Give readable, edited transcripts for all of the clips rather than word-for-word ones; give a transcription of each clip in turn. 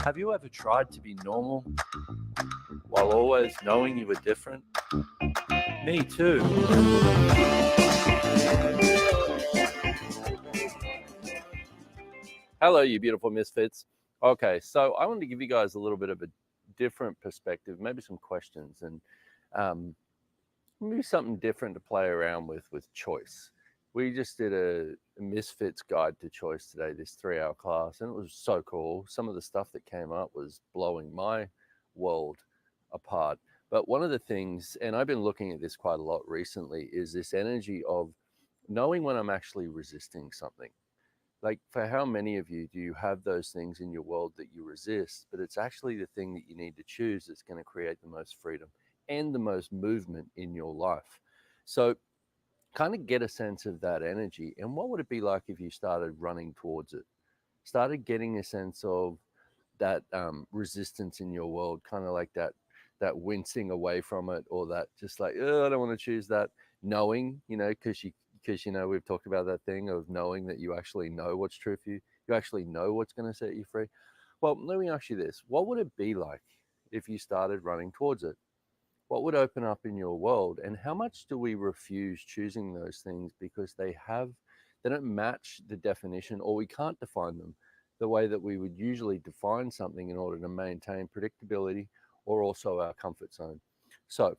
Have you ever tried to be normal while always knowing you were different? Me too. Hello, you beautiful misfits. Okay, so I want to give you guys a little bit of a different perspective, maybe some questions, and um, maybe something different to play around with choice. We just did a Misfits Guide to Choice today, this 3 hour class, and it was so cool. Some of the stuff that came up was blowing my world apart. But one of the things, and I've been looking at this quite a lot recently, is this energy of knowing when I'm actually resisting something. Like, for how many of you do you have those things in your world that you resist, but it's actually the thing that you need to choose that's going to create the most freedom and the most movement in your life? So, kind of get a sense of that energy. And what would it be like if you started running towards it? Started getting a sense of that resistance in your world, kind of like that wincing away from it, or that just like, oh, I don't want to choose that. Knowing, because we've talked about that thing of knowing that you actually know what's true for you. You actually know what's going to set you free. Well, let me ask you this: what would it be like if you started running towards it? What would open up in your world, and how much do we refuse choosing those things because they don't match the definition, or we can't define them the way that we would usually define something in order to maintain predictability or also our comfort zone? So,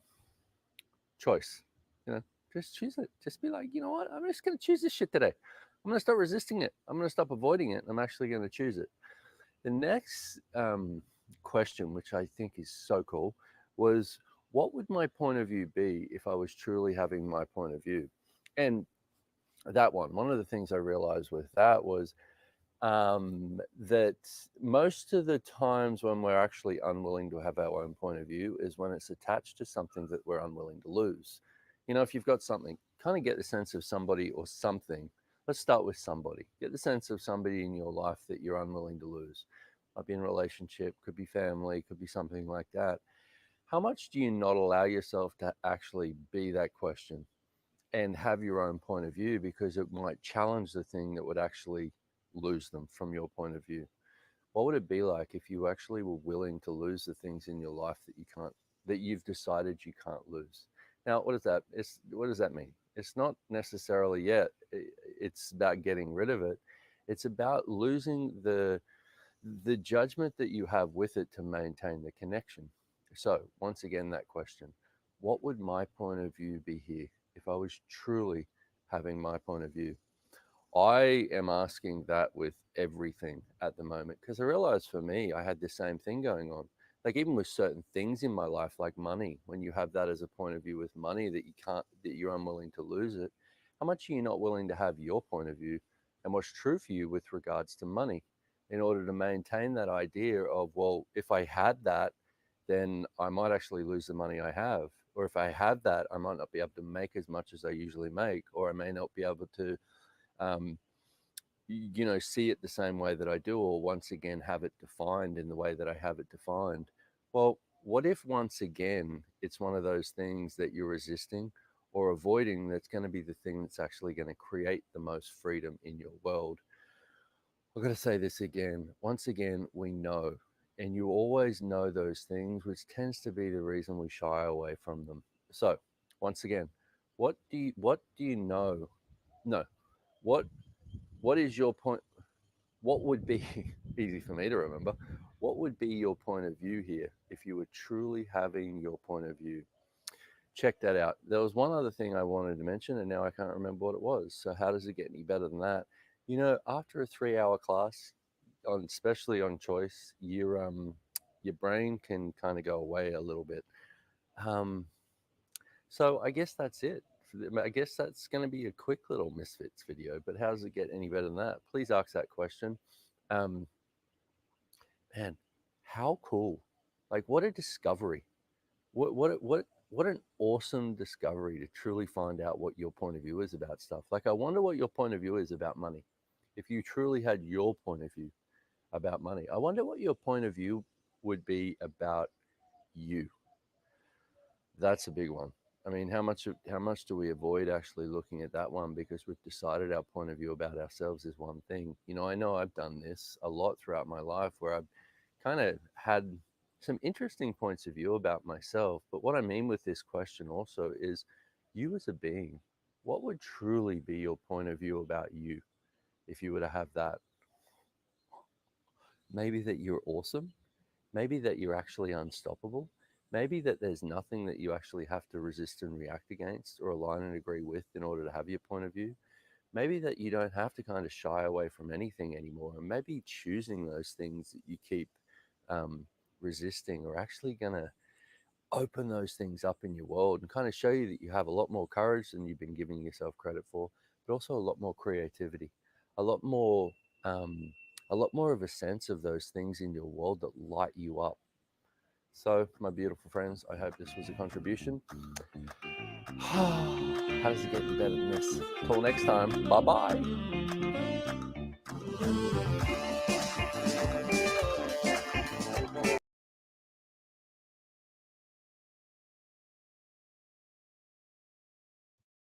choice, you know just choose it. Just be like, you know what, I'm just going to choose this shit today. I'm going to stop resisting it. I'm going to stop avoiding it. I'm actually going to choose it. The next question, which I think is so cool, was, what would my point of view be if I was truly having my point of view? And that one of the things I realized with that was that most of the times when we're actually unwilling to have our own point of view is when it's attached to something that we're unwilling to lose. If you've got something, kind of get the sense of somebody or something. Let's start with somebody. Get the sense of somebody in your life that you're unwilling to lose. Might be in a relationship, could be family, could be something like that. How much do you not allow yourself to actually be that question and have your own point of view, because it might challenge the thing that would actually lose them from your point of view? What would it be like if you actually were willing to lose the things in your life that you've decided you can't lose? Now, what does that mean? It's not necessarily yet. It's about getting rid of it. It's about losing the judgment that you have with it to maintain the connection. So, once again, that question: what would my point of view be here if I was truly having my point of view? I am asking that with everything at the moment, because I realized for me, I had the same thing going on. Like, even with certain things in my life, like money, when you have that as a point of view with money, that you're unwilling to lose it, how much are you not willing to have your point of view and what's true for you with regards to money, in order to maintain that idea of, well, if I had that, then I might actually lose the money I have. Or if I have that, I might not be able to make as much as I usually make, or I may not be able to um, see it the same way that I do, or once again have it defined in the way that I have it defined. Well, what if once again it's one of those things that you're resisting or avoiding that's going to be the thing that's actually going to create the most freedom in your world? I've got to say this again. Once again, we know, and you always know those things, which tends to be the reason we shy away from them. So, once again, what do you know? No, what what is your point? What would be easy for me to remember? What would be your point of view here if you were truly having your point of view? Check that out. There was one other thing I wanted to mention, and now I can't remember what it was. So, how does it get any better than that? After a 3 hour class, especially on choice, your brain can kind of go away a little bit. Um, so, I guess that's it. I guess that's going to be a quick little Misfits video, but how does it get any better than that? Please ask that question. Um, Man, how cool. Like, what a discovery. What an awesome discovery to truly find out what your point of view is about stuff. Like, I wonder what your point of view is about money. If you truly had your point of view about money, I wonder what your point of view would be about you. That's a big one. I mean, how much do we avoid actually looking at that one, because we've decided our point of view about ourselves is one thing. I know I've done this a lot throughout my life, where I've kind of had some interesting points of view about myself. But what I mean with this question also is, you as a being, what would truly be your point of view about you if you were to have that? Maybe that you're awesome. Maybe that you're actually unstoppable. Maybe that there's nothing that you actually have to resist and react against or align and agree with in order to have your point of view. Maybe that you don't have to kind of shy away from anything anymore. And maybe choosing those things that you keep um, resisting are actually going to open those things up in your world and kind of show you that you have a lot more courage than you've been giving yourself credit for, but also a lot more creativity, a lot more, um, a lot more of a sense of those things in your world that light you up. So, my beautiful friends, I hope this was a contribution. How does it get any better than this? Till next time, bye bye.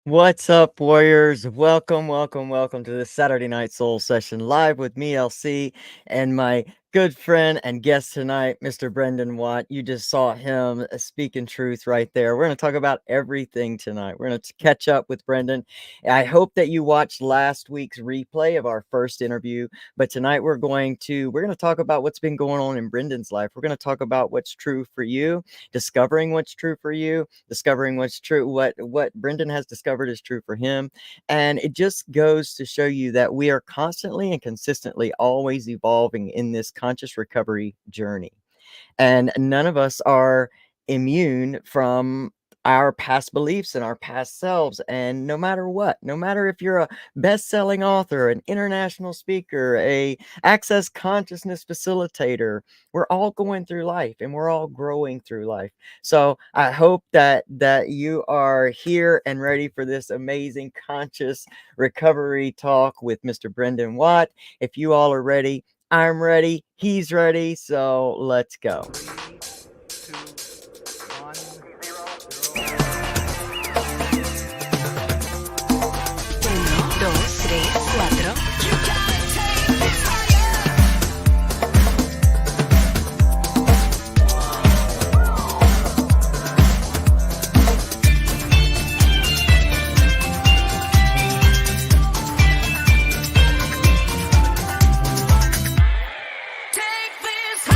What's up, Warriors? Welcome, welcome, welcome to this Saturday Night Soul Session live with me, LC, and my good friend and guest tonight, Mr. Brendon Watt. You just saw him speaking truth right there. We're going to talk about everything tonight. We're going to catch up with Brendon. I hope that you watched last week's replay of our first interview, but tonight we're going to talk about what's been going on in Brendon's life. We're going to talk about what's true for you, discovering what's true for you, discovering what's true, what Brendon has discovered is true for him. And it just goes to show you that we are constantly and consistently always evolving in this conscious recovery journey. And none of us are immune from our past beliefs and our past selves. And no matter what, no matter if you're a best-selling author, an international speaker, a access consciousness facilitator, we're all going through life and we're all growing through life. So I hope that you are here and ready for this amazing conscious recovery talk with Mr. Brendon Watt. If you all are ready, I'm ready. He's ready. So let's go. 3, 2, 1, 0. 1, 2, 3, 4.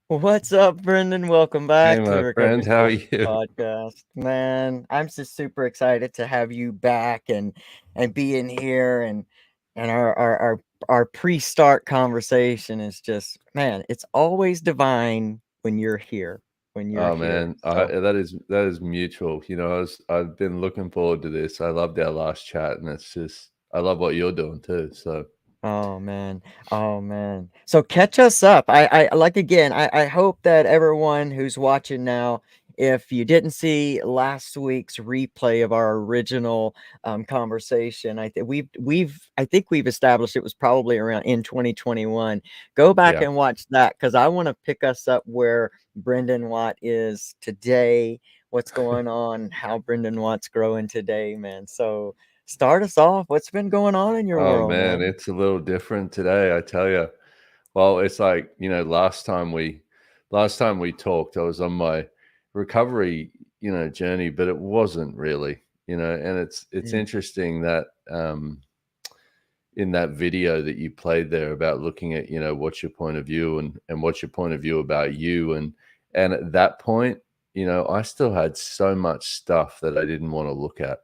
What's up, Brendon? Welcome back Hey, to the my Recovery friend, how are Conscious you? Podcast. Man, I'm just super excited to have you back and be in here, and our pre-start conversation is just, man, it's always divine when you're here. When you're Oh here. man, So that is mutual. You know, I've been looking forward to this. I loved our last chat, and it's just I love what you're doing too. So oh man. Oh man. So catch us up. I like, again, I hope that everyone who's watching now, if you didn't see last week's replay of our original conversation, I think we've established it was probably around in 2021. Go back yeah. and watch that, because I want to pick us up where Brendon Watt is today, what's going on, how Brendon Watt's growing today, man. So start us off. What's been going on in your Oh world, man, man? it's a little different today, I tell you. Well, it's like, you know, last time we talked, I was on my recovery, you know, journey, but it wasn't really, you know, and it's Mm, interesting that in that video that you played there about looking at, you know, what's your point of view and what's your point of view about you, and at that point, you know, I still had so much stuff that I didn't want to look at,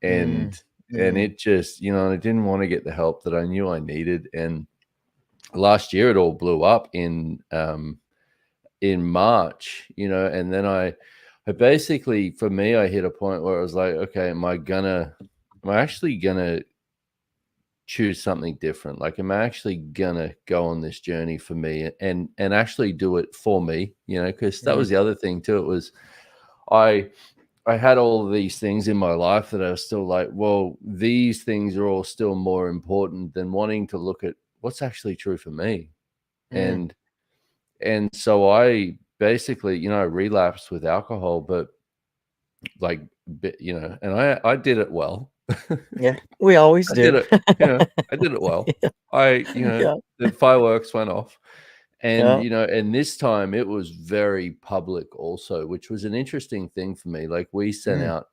mm, and mm, it just, you know, I didn't want to get the help that I knew I needed. And last year it all blew up in March, you know, and then I basically, for me, I hit a point where I was like, okay, am I actually gonna choose something different? Like, am I actually gonna go on this journey for me and actually do it for me? You know, because that was mm, the other thing too. It was I had all of these things in my life that I was still like, well, these things are all still more important than wanting to look at what's actually true for me. Mm. And so I basically, I relapsed with alcohol, but like, and I did it well. Yeah, we always I did do. it, I did it well. Yeah, yeah, The fireworks went off. And, yeah. and this time it was very public also, which was an interesting thing for me. Like we sent Mm, out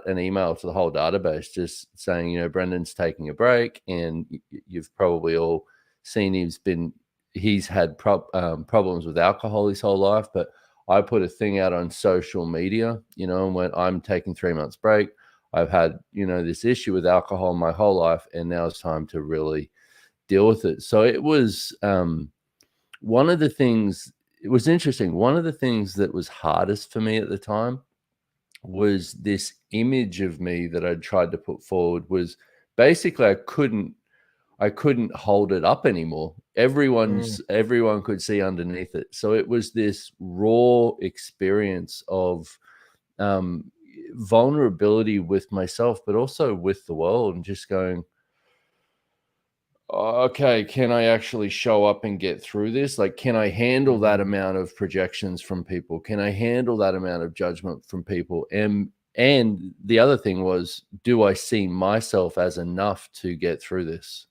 an email to the whole database just saying, Brendon's taking a break, and you've probably all seen he's had problems with alcohol his whole life. But I put a thing out on social media, and went, I'm taking 3 months break. I've had, this issue with alcohol my whole life, and now it's time to really deal with it. So it was, one of the things, it was interesting. One of the things that was hardest for me at the time was this image of me that I'd tried to put forward was basically I couldn't hold it up anymore. mm, Everyone could see underneath it. So it was this raw experience of um, vulnerability with myself, but also with the world, and just going, okay, can I actually show up and get through this? Like, can I handle that mhm, amount of projections from people? Can I handle that amount of judgment from people? And the other thing was, do I see myself as enough to get through this?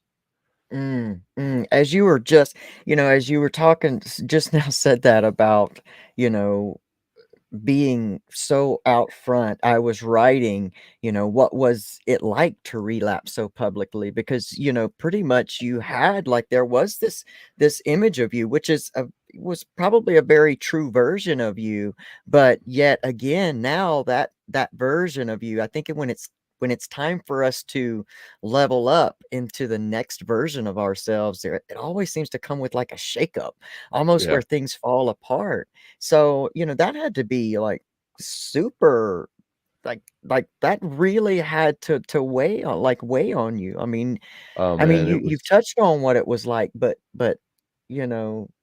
As you were just, as you were talking just now, said that about, you know, being so out front, I was writing, what was it like to relapse so publicly? Because, pretty much you had like there was this image of you, which was probably a very true version of you, but yet again, now that version of you, I think when it's time for us to level up into the next version of ourselves, it always seems to come with like a shakeup, almost Yeah. where things fall apart. So, that had to be like super like that really had to weigh on you. Oh I mean, man, it was you've touched on what it was like, but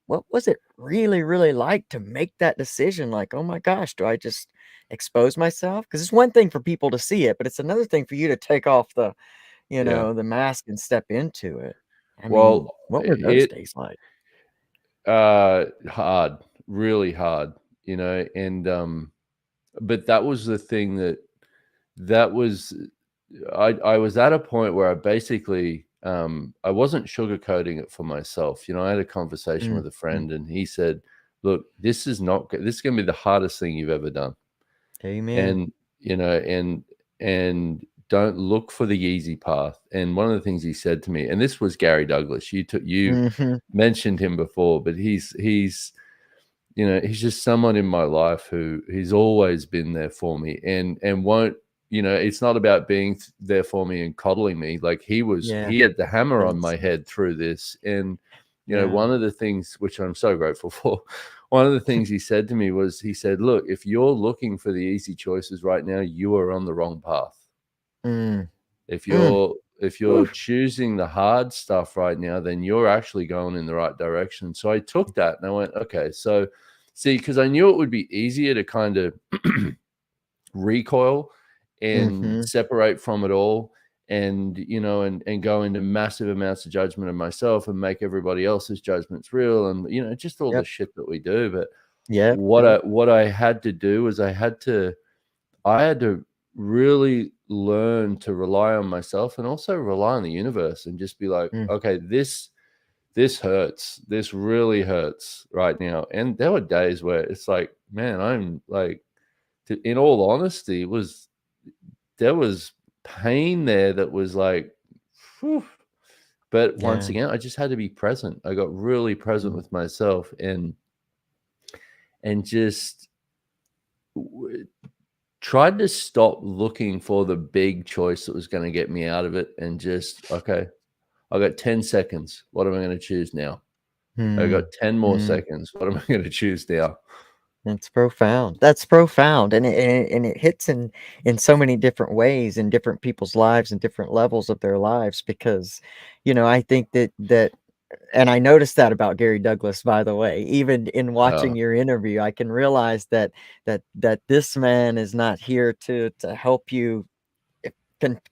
what was it really, really like to make that decision? Like, oh my gosh, do I just expose myself? Because it's one thing for people to see it, but it's another thing for you to take off yeah. the mask and step into it. I mean, Well, what were those it days like? hard, really hard, and but that was the thing that was I was at a point where I basically I wasn't sugarcoating it for myself. I had a conversation Mm, with a mm, friend, and he said, "Look, this is going to be the hardest thing you've ever done, amen. and and don't look for the easy path." And one of the things he said to me, and this was Gary Douglas. You Mhm. mentioned him before, but he's just someone in my life who he's always been there for me, and won't, it's not about being there for me and coddling me. Like Yeah, he had the hammer on that's my head through this. And yeah. one of the things which I'm so grateful for, one of the things he said to me was, he said, look, if you're looking for the easy choices right now, you are on the wrong path. Mm, If mm. you're Woo. choosing the hard stuff right now, then you're actually going in the right direction. So I took that and I went, okay, so see, because I knew it would be easier to kind of recoil and Mhm. separate from it all, and and go into massive amounts of judgment of myself and make everybody else's judgments real, and just all the Yep, shit that we do. But yep, yep. what I had to do was I had to really learn to rely on myself, and also rely on the universe, and just be like, Mm, okay, this hurts. This really hurts right now. And there were days where it's like, man, I'm like, in all honesty, there was pain there that was like, whew. But once yeah. again, I just had to be present. I got really present Mm, with myself, and just tried to stop looking for the big choice that was going to get me out of it, and just, okay, I got 10 seconds. What am I going to choose now? I got mm, 10 more mm. seconds. What am I going to choose now? That's profound. That's profound, and it hits in so many different ways in different people's lives and different levels of their lives because, I think that and I noticed that about Gary Douglas, by the way. Even in watching Oh, your interview, I can realize that this man is not here to help you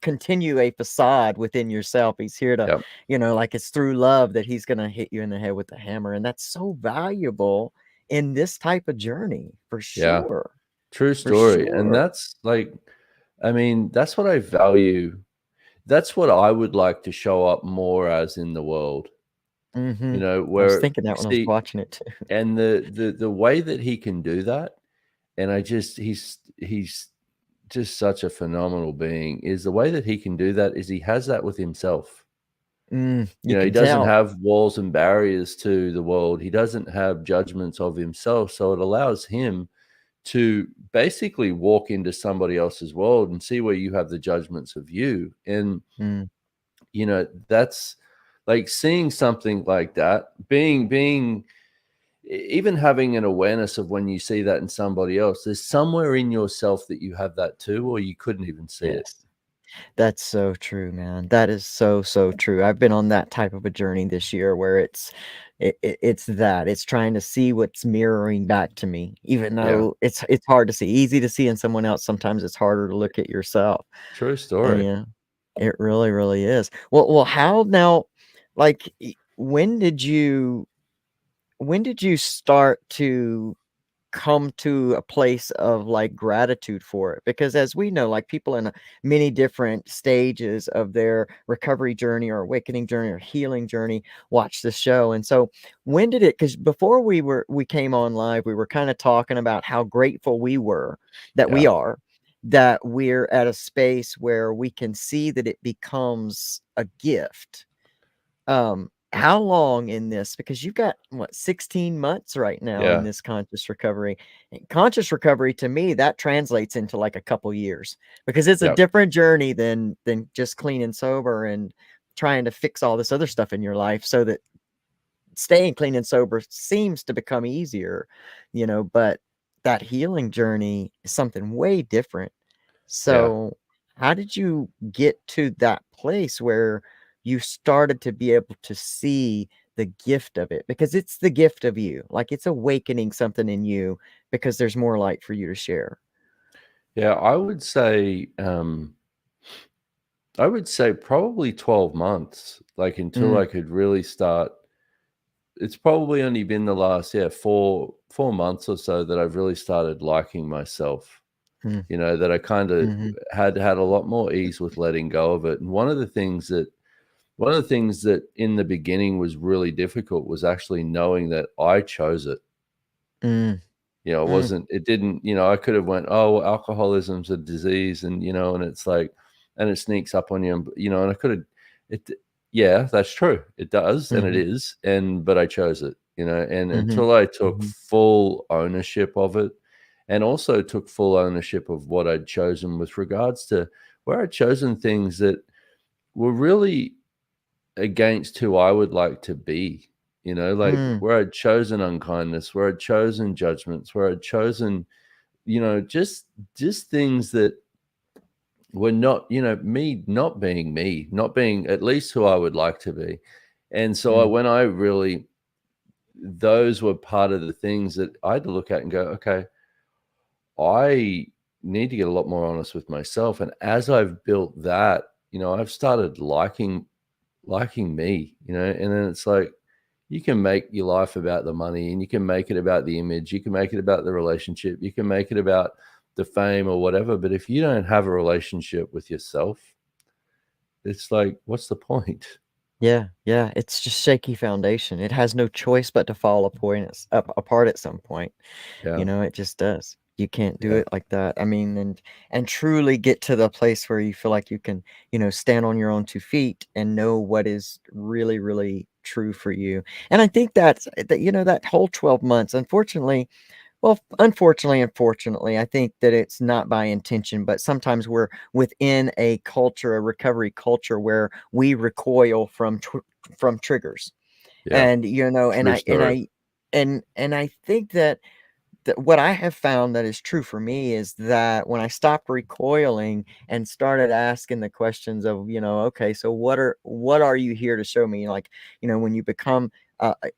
continue a facade within yourself. He's here to, yep, like it's through love that he's going to hit you in the head with the hammer. And that's so valuable in this type of journey, for yeah, sure. true For story. And sure. that's like, I mean, that's what I value. That's what I would like to show up more as in the world. Mm-hmm. You know, I was where thinking that when I was see, watching it too. and the way that he can do that, and he's just such a phenomenal being. Is the way that he can do that is he has that with himself. You You know, he can doesn't tell. have walls and barriers to the world. He doesn't have judgments of himself. So it allows him to basically walk into somebody else's world and see where you have the judgments of you. And, Mm. you know, that's like seeing something like that, even having an awareness of when you see that in somebody else, there's somewhere in yourself that you have that too, or you couldn't even see it. Yes. That's so true, man. That is so, so true. I've been on that type of a journey this year where it's that. It's trying to see what's mirroring back to me, even Yeah. though it's hard to see. Easy to see in someone else. Sometimes it's harder to look at yourself. True And story. yeah, it really, really is. Well, how now, like when did you start to come to a place of like gratitude for it? Because as we know, like people in many different stages of their recovery journey or awakening journey or healing journey watch the show. And so when did it, because before we came on live, we were kind of talking about how grateful we were that we Yeah. are, that we're at a space where we can see that it becomes a gift. How long in this, because you've got what, 16 months right now in Yeah. this conscious recovery. And conscious recovery, to me, that translates into like a couple years, because it's a Yep. different journey than just clean and sober and trying to fix all this other stuff in your life, so that staying clean and sober seems to become easier, but that healing journey is something way different. Yeah. So, how did you get to that place where you started to be able to see the gift of it? Because it's the gift of you, like it's awakening something in you, because there's more light for you to share. Yeah. I would say probably 12 months, like until Mm, I could really start. It's probably only been the last, 4 months or so that I've really started liking myself. mm, You know, that I kind of mhm, had a lot more ease with letting go of it. And one of the things that in the beginning was really difficult was actually knowing that I chose it. mm, You know, mm, it didn't, I could have went, oh, well, alcoholism's a disease, and and it's like, and it sneaks up on you, and and I could have it. Yeah, that's true. It does, and it mhm, is, but I chose it, and mhm, until I took mhm, full ownership of it, and also took full ownership of what I'd chosen with regards to where I'd chosen things that were really against who I would like to be, like mm, where I'd chosen unkindness, where I'd chosen judgments, where I'd chosen, just things that were not, me, not being at least who I would like to be. And so mm, when I really, those were part of the things that I had to look at and go, okay, I need to get a lot more honest with myself. And as I've built that, I've started liking me, and then it's like you can make your life about the money, and you can make it about the image, you can make it about the relationship, you can make it about the fame or whatever. But if you don't have a relationship with yourself, it's like, what's the point? yeah, yeah. It's just shaky foundation. It has no choice but to fall apart at some point. Yeah. It just does. You can't do Yeah. it like that. I mean, and truly get to the place where you feel like you can, stand on your own 2 feet and know what is really, really true for you. And I think that whole 12 months, unfortunately, well, unfortunately and fortunately, I think that it's not by intention, but sometimes we're within a culture, a recovery culture, where we recoil from triggers. Yeah. And, True story. I think that what I have found that is true for me is that when I stopped recoiling and started asking the questions of, okay, so what are you here to show me? Like, when you become,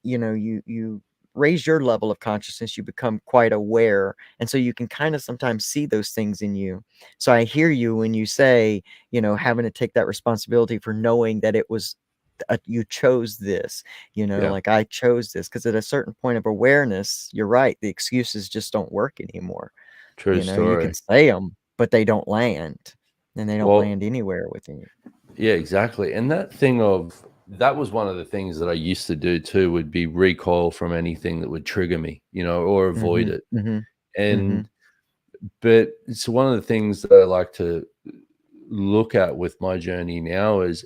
you raise your level of consciousness, you become quite aware. And so you can kind of sometimes see those things in you. So I hear you when you say, having to take that responsibility for knowing that it was, you chose this, Yeah. like I chose this, because at a certain point of awareness, you're right, the excuses just don't work anymore. True You story. can say them, but they don't land, and they don't Well, land anywhere within you. yeah, exactly. And that was one of the things that I used to do too, would be recoil from anything that would trigger me, or avoid it. And but it's one of the things that I like to look at with my journey now is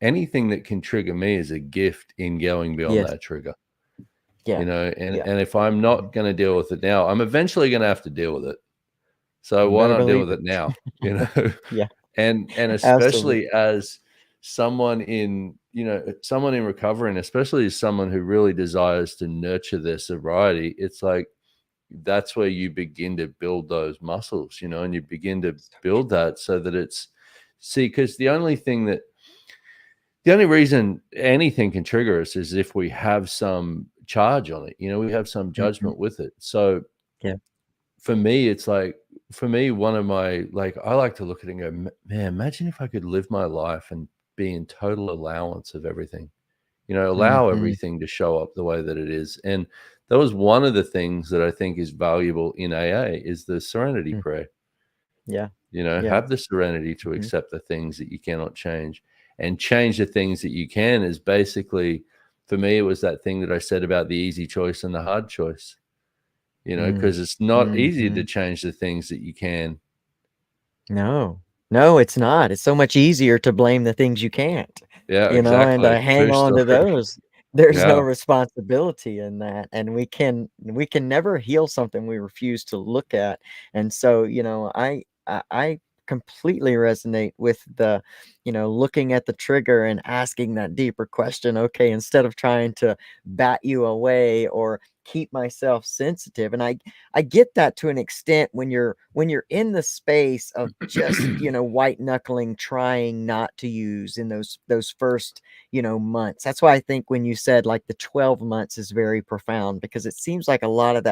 anything that can trigger me is a gift in going beyond Yes. that trigger. Yeah. And if I'm not going to deal with it now, I'm eventually going to have to deal with it. So You why better not deal believe with it. it now? Yeah. And Absolutely. especially as someone in recovery, and especially as someone who really desires to nurture their sobriety, it's like that's where you begin to build those muscles, and you begin to build that so that because the only reason anything can trigger us is if we have some charge on it, we have some judgment with it. So Yeah. for me, it's like, one of my, I like to look at it and go, man, imagine if I could live my life and be in total allowance of everything, allow everything to show up the way that it is. And that was one of the things that I think is valuable in AA is the serenity prayer. Yeah. Have the serenity to accept the things that you cannot change and change the things that you can. Is basically, for me, it was that thing that I said about the easy choice and the hard choice, because it's not easy to change the things that you can. No, it's not. It's so much easier to blame the things you can't, Yeah, and exactly. hang True on to story. those. There's no Yeah. responsibility in that, and we can never heal something we refuse to look at. And so, I completely resonate with the, looking at the trigger and asking that deeper question. Okay, instead of trying to bat you away or keep myself sensitive. And I get that to an extent when you're in the space of just, white knuckling, trying not to use in those first, months. That's why I think when you said like the 12 months is very profound, because it seems like a lot of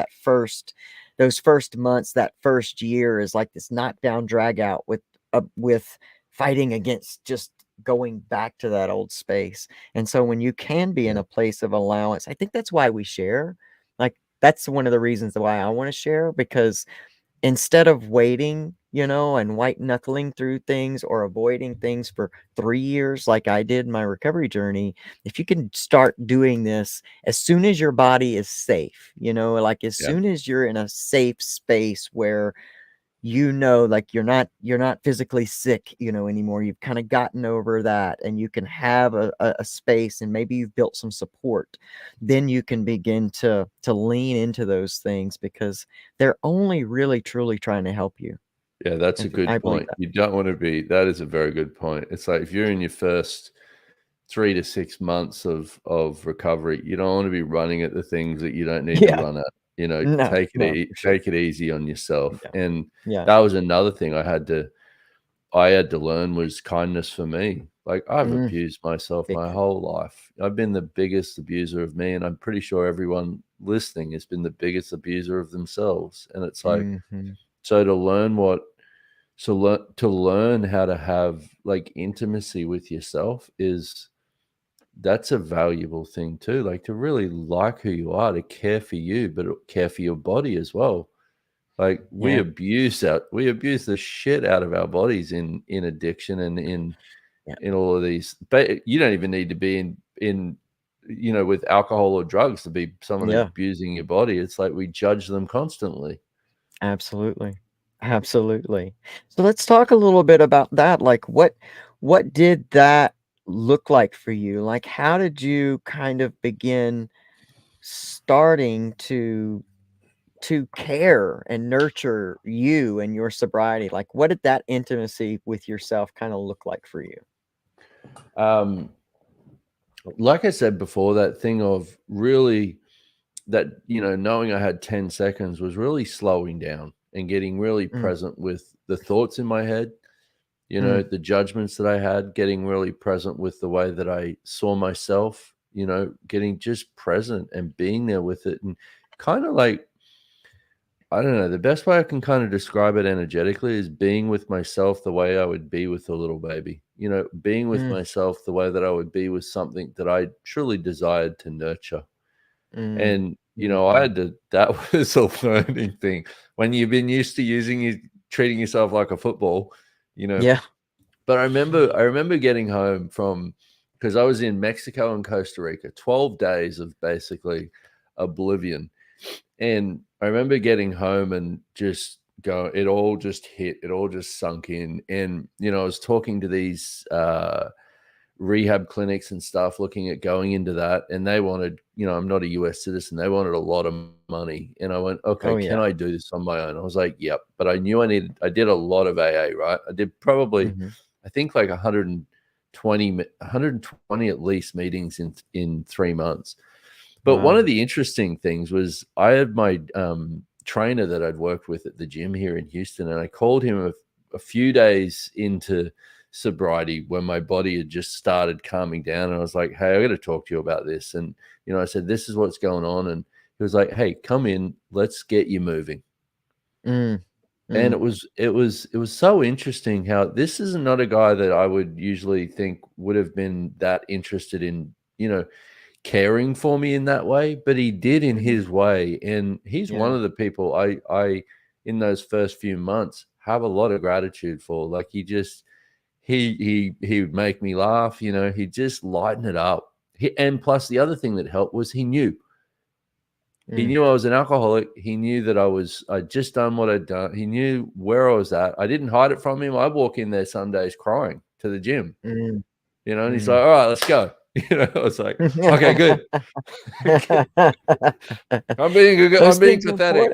those first months, that first year is like this knockdown drag out with fighting against just going back to that old space. And so when you can be in a place of allowance, I think that's why we share. Like, that's one of the reasons why I want to share, because instead of waiting, and white knuckling through things or avoiding things for 3 years, like I did in my recovery journey, if you can start doing this as soon as your body is safe, like as soon as you're in a safe space where like you're not physically sick, anymore. You've kind of gotten over that, and you can have a space, and maybe you've built some support. Then you can begin to lean into those things, because they're only really truly trying to help you. Yeah, that's a I good believe point. that. You don't want to be, that is a very good point. It's like if you're in your first 3 to 6 months of recovery, you don't want to be running at the things that you don't need to Yeah. run at. No, Take no, it for sure. take it easy on yourself. Yeah. And Yeah. that was another thing I had to learn was kindness for me. Like I've abused myself Big my time. whole life. I've been the biggest abuser of me, and I'm pretty sure everyone listening has been the biggest abuser of themselves. And it's like, so to learn to learn how to have like intimacy with yourself that's a valuable thing too. Like to really like who you are, to care for you, but care for your body as well. Like we Yeah. abuse the shit out of our bodies in addiction and in all of these. But you don't even need to be in with alcohol or drugs to be someone Yeah. abusing your body. It's like we judge them constantly. Absolutely. Absolutely. So let's talk a little bit about that. Like what did that look like for you? Like how did you kind of begin starting to care and nurture you and your sobriety? Like what did that intimacy with yourself kind of look like for you? Like I said before, that thing of really that, knowing I had 10 seconds was really slowing down and getting really present with the thoughts in my head, the judgments that I had, getting really present with the way that I saw myself, getting just present and being there with it. And kind of like, I don't know, the best way I can kind of describe it energetically is being with myself the way I would be with a little baby, being with myself the way that I would be with something that I truly desired to nurture. And, I had to, that was a learning thing. When you've been used to treating yourself like a football, Yeah. But I remember getting home because I was in Mexico and Costa Rica, 12 days of basically oblivion. And I remember getting home and just it all just hit, it all just sunk in. And, I was talking to these rehab clinics and stuff, looking at going into that. And they wanted, I'm not a US citizen. They wanted a lot of money. And I went, okay, Oh, can yeah. I do this on my own? I was like, yep. But I knew I did a lot of AA, right? I did probably, I think like 120 at least meetings in 3 months. But one Wow. of the interesting things was I had my trainer that I'd worked with at the gym here in Houston, and I called him a few days into sobriety when my body had just started calming down. And I was like, hey, I got to talk to you about this. And, I said, this is what's going on. And he was like, hey, come in, let's get you moving. And it was so interesting how this is not a guy that I would usually think would have been that interested in, caring for me in that way, but he did in his way. And he's one of the people I in those first few months have a lot of gratitude for. Like he would make me laugh, he just lighten it up. And plus the other thing that helped was he knew I was an alcoholic. He knew that I'd just done what I'd done. He knew where I was at. I didn't hide it from him. I'd walk in there some days crying to the gym, and he's like, all right, let's go. I was like, okay, good. I'm being pathetic.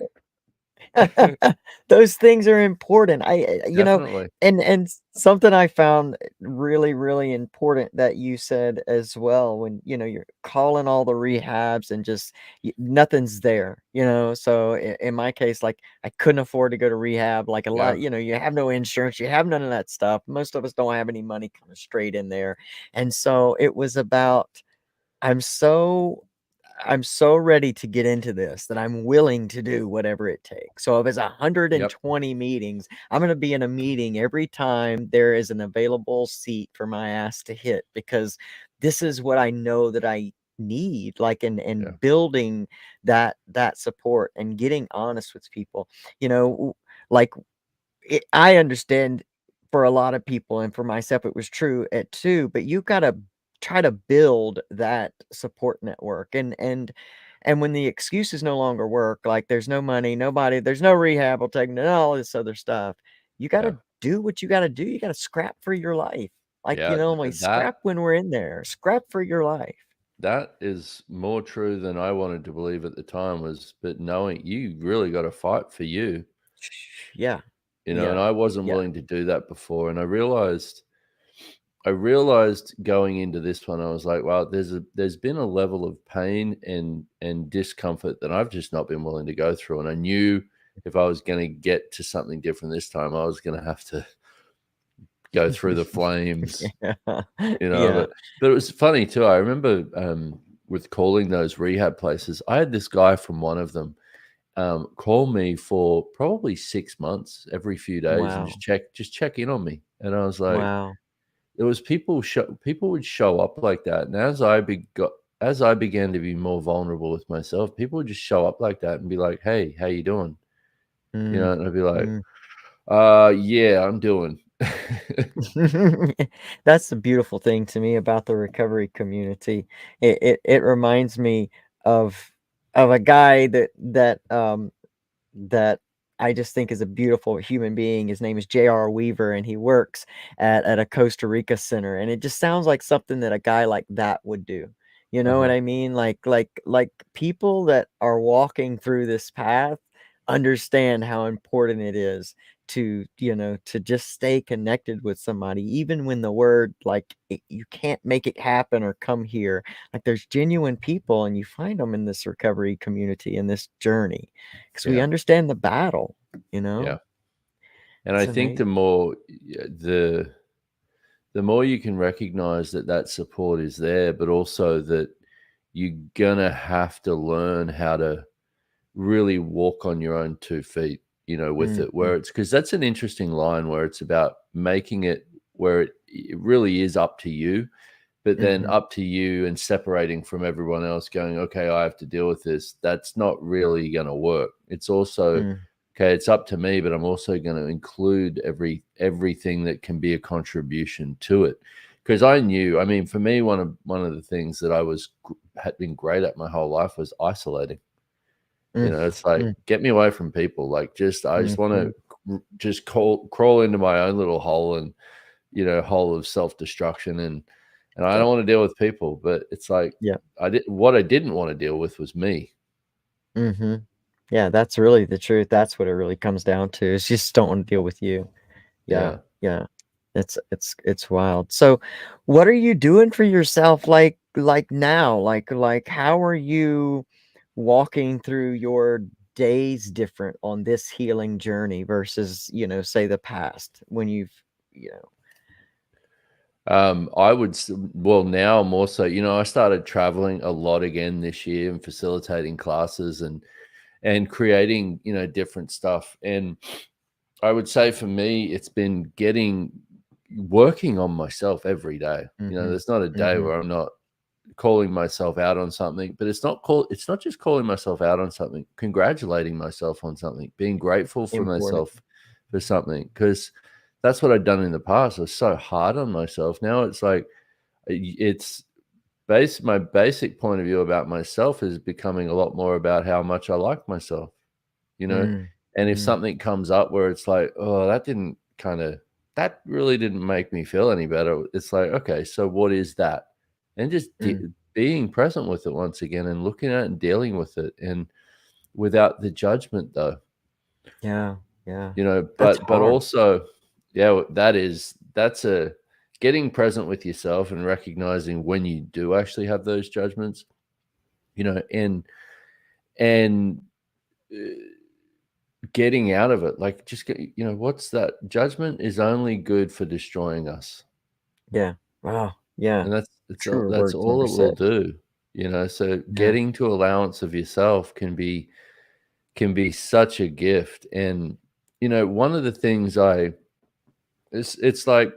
Those things are important. Definitely. And something I found really, really important that you said as well, when, you're calling all the rehabs and just nothing's there, so in my case, like I couldn't afford to go to rehab, like a lot, you have no insurance, you have none of that stuff. Most of us don't have any money coming straight in there. And so it was about, I'm so ready to get into this that I'm willing to do whatever it takes. So if it's 120 meetings, I'm going to be in a meeting every time there is an available seat for my ass to hit, because this is what I know that I need, like, and building that support and getting honest with people, like I understand for a lot of people, and for myself, it was true at too, but you got to try to build that support network. And when the excuses no longer work, like there's no money, there's no rehab will take all this other stuff, you got to do what you got to do. You got to scrap for your life. Like, we scrap when we're in there, scrap for your life. That is more true than I wanted to believe at the time, but knowing you really got to fight for you. Yeah. And I wasn't willing to do that before. And I realized going into this one, I was like, well, there's been a level of pain and discomfort that I've just not been willing to go through. And I knew if I was going to get to something different this time, I was going to have to go through the flames, But it was funny too. I remember with calling those rehab places, I had this guy from one of them call me for probably 6 months every few days and just check in on me. And I was like, wow. It was people would show up like that. And as I began to be more vulnerable with myself, people would just show up like that and be like, hey, how you doing? And I'd be like, yeah, I'm doing. That's the beautiful thing to me about the recovery community. It reminds me of a guy that I just think is a beautiful human being. His name is J.R. Weaver, and he works at a Costa Rica center. And it just sounds like something that a guy like that would do. You know what I mean? Like people that are walking through this path understand how important it is to to just stay connected with somebody, even when the word like you can't make it happen or come here. Like there's genuine people, and you find them in this recovery community, in this journey, because we Yeah. understand the battle. Yeah. And I It's think the amazing. more the more you can recognize that support is there, but also that you're gonna have to learn how to really walk on your own 2 feet, with it, where it's because that's an interesting line where it's about making it where it really is up to you, but then up to you and separating from everyone else going, okay, I have to deal with this. That's not really going to work. It's also, okay, it's up to me, but I'm also going to include everything that can be a contribution to it. Because I mean, for me, one of the things that had been great at my whole life was isolating. It's like, get me away from people. Like, I just want to just crawl into my own little hole and, hole of self-destruction. And I don't want to deal with people, but it's like, what I didn't want to deal with was me. Yeah, that's really the truth. That's what it really comes down to, is you just don't want to deal with you. Yeah. It's wild. So what are you doing for yourself like now? Like how are you walking through your days different on this healing journey versus, say the past when you've, I would, well, now more so, I started traveling a lot again this year and facilitating classes and creating, different stuff. And I would say for me, it's been working on myself every day. There's not a day where I'm not calling myself out on something, but it's not just calling myself out on something, congratulating myself on something, being grateful for myself for something, because that's what I'd done in the past. I was so hard on myself. Now it's like, my basic point of view about myself is becoming a lot more about how much I like myself, and if something comes up where it's like, oh, that really didn't make me feel any better. It's like, okay, so what is that? And just being present with it once again and looking at it and dealing with it, and without the judgment though. Yeah. But also, that's getting present with yourself and recognizing when you do actually have those judgments, and getting out of it. Like, just what's that? Judgment is only good for destroying us. Yeah. Wow. Yeah. And that's words all never it will said. do. So getting to allowance of yourself can be such a gift. And one of the things it's like,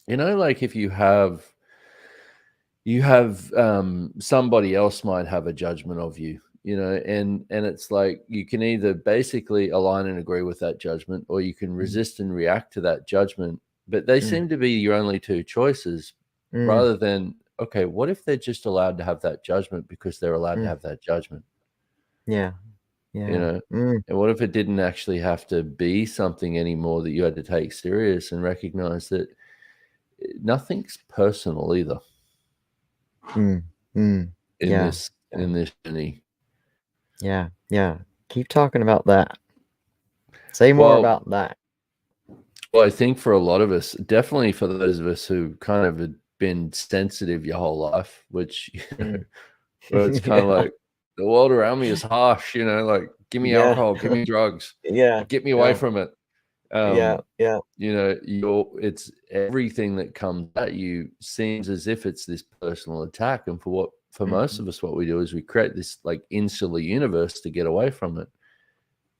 like if you have somebody else might have a judgment of you, and it's like, you can either basically align and agree with that judgment, or you can resist and react to that judgment. But they seem to be your only two choices, rather than, okay, what if they're just allowed to have that judgment because they're allowed to have that judgment? Yeah. And what if it didn't actually have to be something anymore that you had to take serious, and recognize that nothing's personal either in this journey. Yeah. Keep talking about that. Say more about that. Well, I think for a lot of us, definitely for those of us who kind of had been sensitive your whole life, which, where it's kind of like, the world around me is harsh, like, give me alcohol, give me drugs, get me away from it. It's everything that comes at you seems as if it's this personal attack. And for most of us, what we do is we create this like insular universe to get away from it.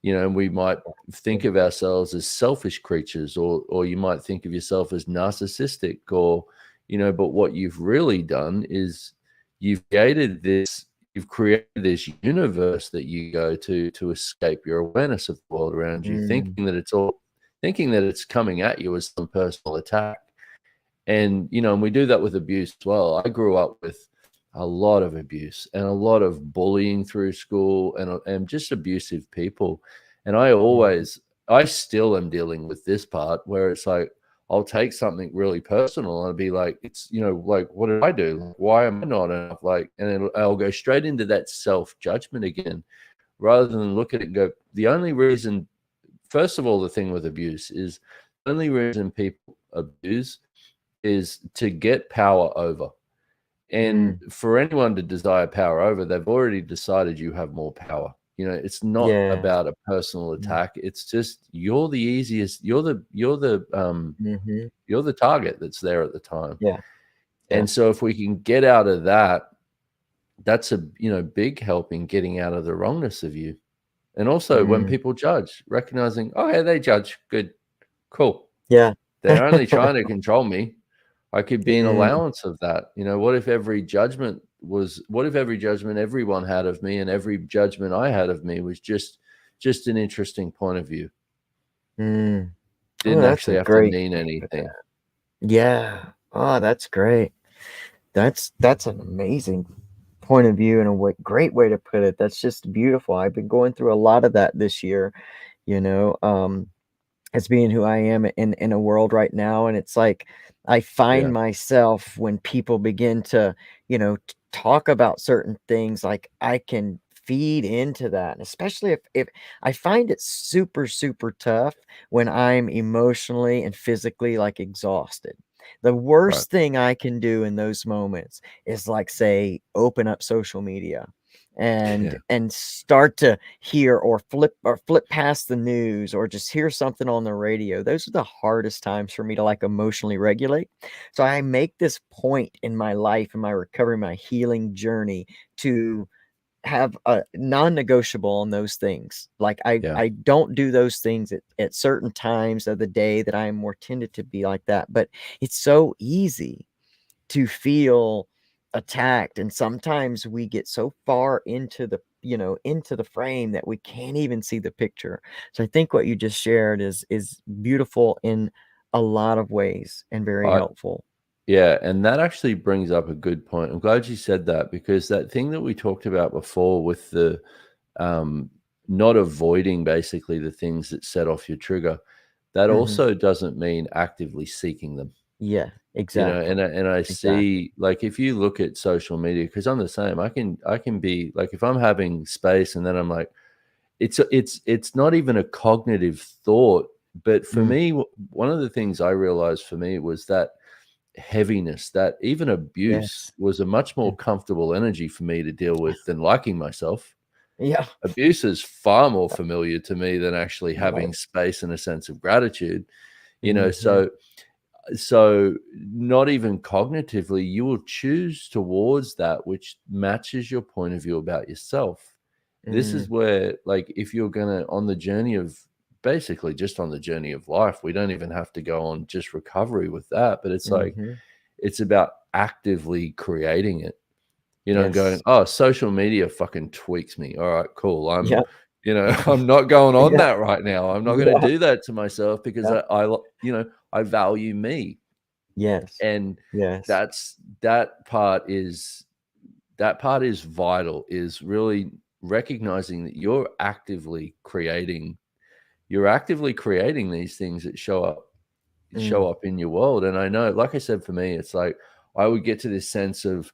And we might think of ourselves as selfish creatures, or you might think of yourself as narcissistic, or, but what you've really done is you've created this universe that you go to escape your awareness of the world around you, thinking that it's coming at you as some personal attack. And, and we do that with abuse as well. I grew up with a lot of abuse and a lot of bullying through school, and just abusive people. And I still am dealing with this part where it's like, I'll take something really personal and I'll be like, it's, like, what did I do? Why am I not enough? Like, and I'll go straight into that self-judgment again, rather than look at it and go, the only reason first of all, the thing with abuse is the only reason people abuse is to get power over. And for anyone to desire power over, they've already decided you have more power. You know, it's not Yeah. about a personal attack. It's just you're the easiest. You're the target that's there at the time. Yeah. And so if we can get out of that, that's a big help in getting out of the wrongness of you. And also when people judge, recognizing, oh, hey, they judge. Good. Cool. Yeah. They're only trying to control me. I could be an allowance of that. You know, what if every judgment everyone had of me and every judgment I had of me was just an interesting point of view? Didn't actually have to mean anything. Yeah. Oh, that's great. That's an amazing point of view and a great way to put it. That's just beautiful. I've been going through a lot of that this year, as being who I am in a world right now. And it's like, I find myself when people begin to, talk about certain things, like I can feed into that. And especially if I find it super, super tough when I'm emotionally and physically like exhausted. The worst thing I can do in those moments is like, say, open up social media and start to hear or flip past the news or just hear something on the radio. Those are the hardest times for me to like emotionally regulate. So I make this point in my life, in my recovery, my healing journey, to have a non-negotiable on those things. Like I don't do those things at certain times of the day that I am more tended to be like that. But it's so easy to feel attacked, and sometimes we get so far into the frame that we can't even see the picture. So I think what you just shared is beautiful in a lot of ways and very helpful. Yeah, and that actually brings up a good point. I'm glad you said that, because that thing that we talked about before with the not avoiding basically the things that set off your trigger, that also doesn't mean actively seeking them. Yeah, exactly. And I see, like, if you look at social media, because I'm the same, I can be like, if I'm having space and then I'm like, it's not even a cognitive thought, but for me, one of the things I realized for me was that heaviness, that even abuse was a much more comfortable energy for me to deal with than liking myself. Yeah. Abuse is far more familiar to me than actually having space and a sense of gratitude, so not even cognitively, you will choose towards that which matches your point of view about yourself. This is where, like, if you're gonna on the journey of basically just on the journey of life, we don't even have to go on just recovery with that, but it's like it's about actively creating it, and going, oh, social media fucking tweaks me. All right, cool. I'm not going on that right now. I'm not going to do that to myself, because I value me. Yes. And that part is vital, is really recognizing that you're actively creating these things that show up in your world. And I know, like I said, for me, it's like I would get to this sense of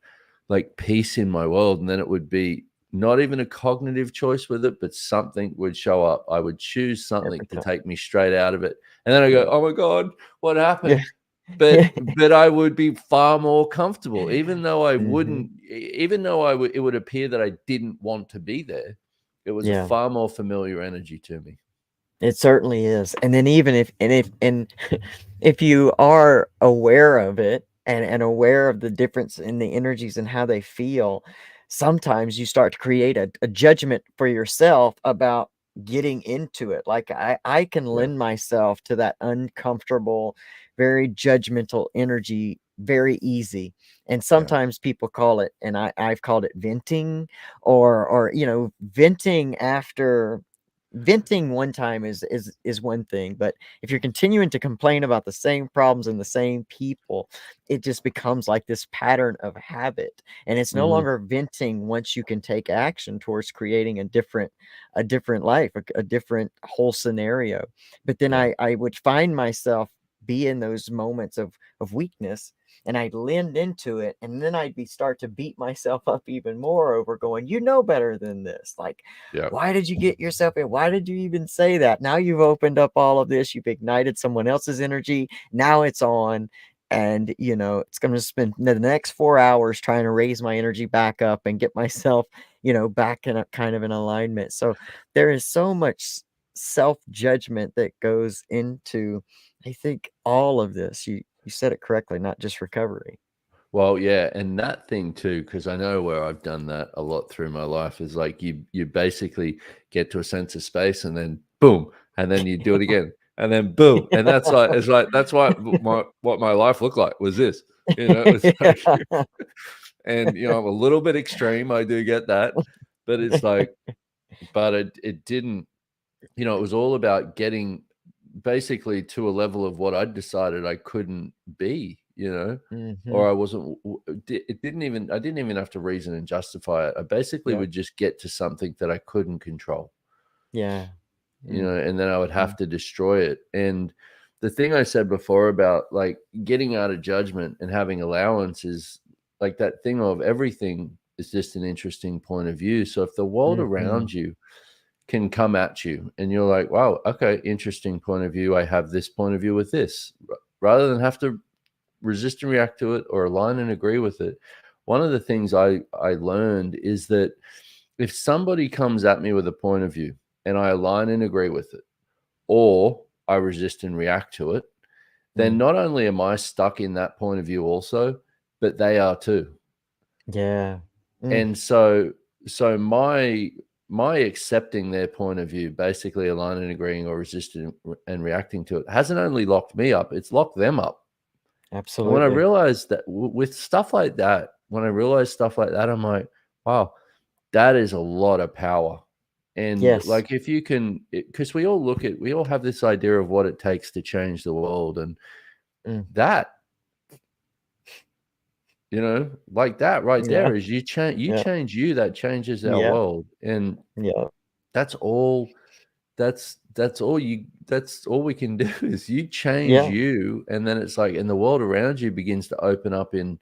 like peace in my world, and then it would be not even a cognitive choice with it, but something would show up. I would choose something to take me straight out of it, and then I go, oh my God, what happened? But I would be far more comfortable, even though I wouldn't, even though it would appear that I didn't want to be there. It was a far more familiar energy to me. It certainly is. And then even if you are aware of it and aware of the difference in the energies and how they feel, sometimes you start to create a judgment for yourself about getting into it. Like I can lend myself to that uncomfortable, very judgmental energy very easy. And sometimes people call it, and I've called it venting, or venting one time is one thing, but if you're continuing to complain about the same problems and the same people, it just becomes like this pattern of habit, and it's no longer venting once you can take action towards creating a different life, a different whole scenario. But then I would find myself be in those moments of weakness, and I'd lean into it, and then I'd start to beat myself up even more over going, you know better than this. Like, Yeah. why did you get yourself in? Why did you even say that? Now you've opened up all of this. You've ignited someone else's energy. Now it's on. And, it's going to spend the next 4 hours trying to raise my energy back up and get myself, back in a kind of an alignment. So there is so much self-judgment that goes into, I think, all of this. You said it correctly, not just recovery. Well, yeah, and that thing too, because I know where I've done that a lot through my life, is like you basically get to a sense of space and then boom, and then you do it again, and then boom, and that's like that's what my life looked like was this, it's like, and I'm a little bit extreme, I do get that, but it's like, but it didn't, it was all about getting basically to a level of what I decided I couldn't be, or I wasn't. I didn't even have to reason and justify it. I basically would just get to something that I couldn't control. Yeah. And then I would have to destroy it. And the thing I said before about like getting out of judgment and having allowance is like that thing of everything is just an interesting point of view. So if the world around you can come at you and you're like, wow, okay, interesting point of view. I have this point of view with this, rather than have to resist and react to it or align and agree with it. One of the things I learned is that if somebody comes at me with a point of view and I align and agree with it, or I resist and react to it, then not only am I stuck in that point of view also, but they are too. Yeah. And so my accepting their point of view, basically aligning and agreeing or resisting and reacting to it, hasn't only locked me up, it's locked them up. Absolutely. When I realized that with stuff like that, I'm like, wow, that is a lot of power. And like, if you can, because we all have this idea of what it takes to change the world, and that, like that right there is you change you, that changes our world. And that's all we can do is you change you, and then it's like, and the world around you begins to open up in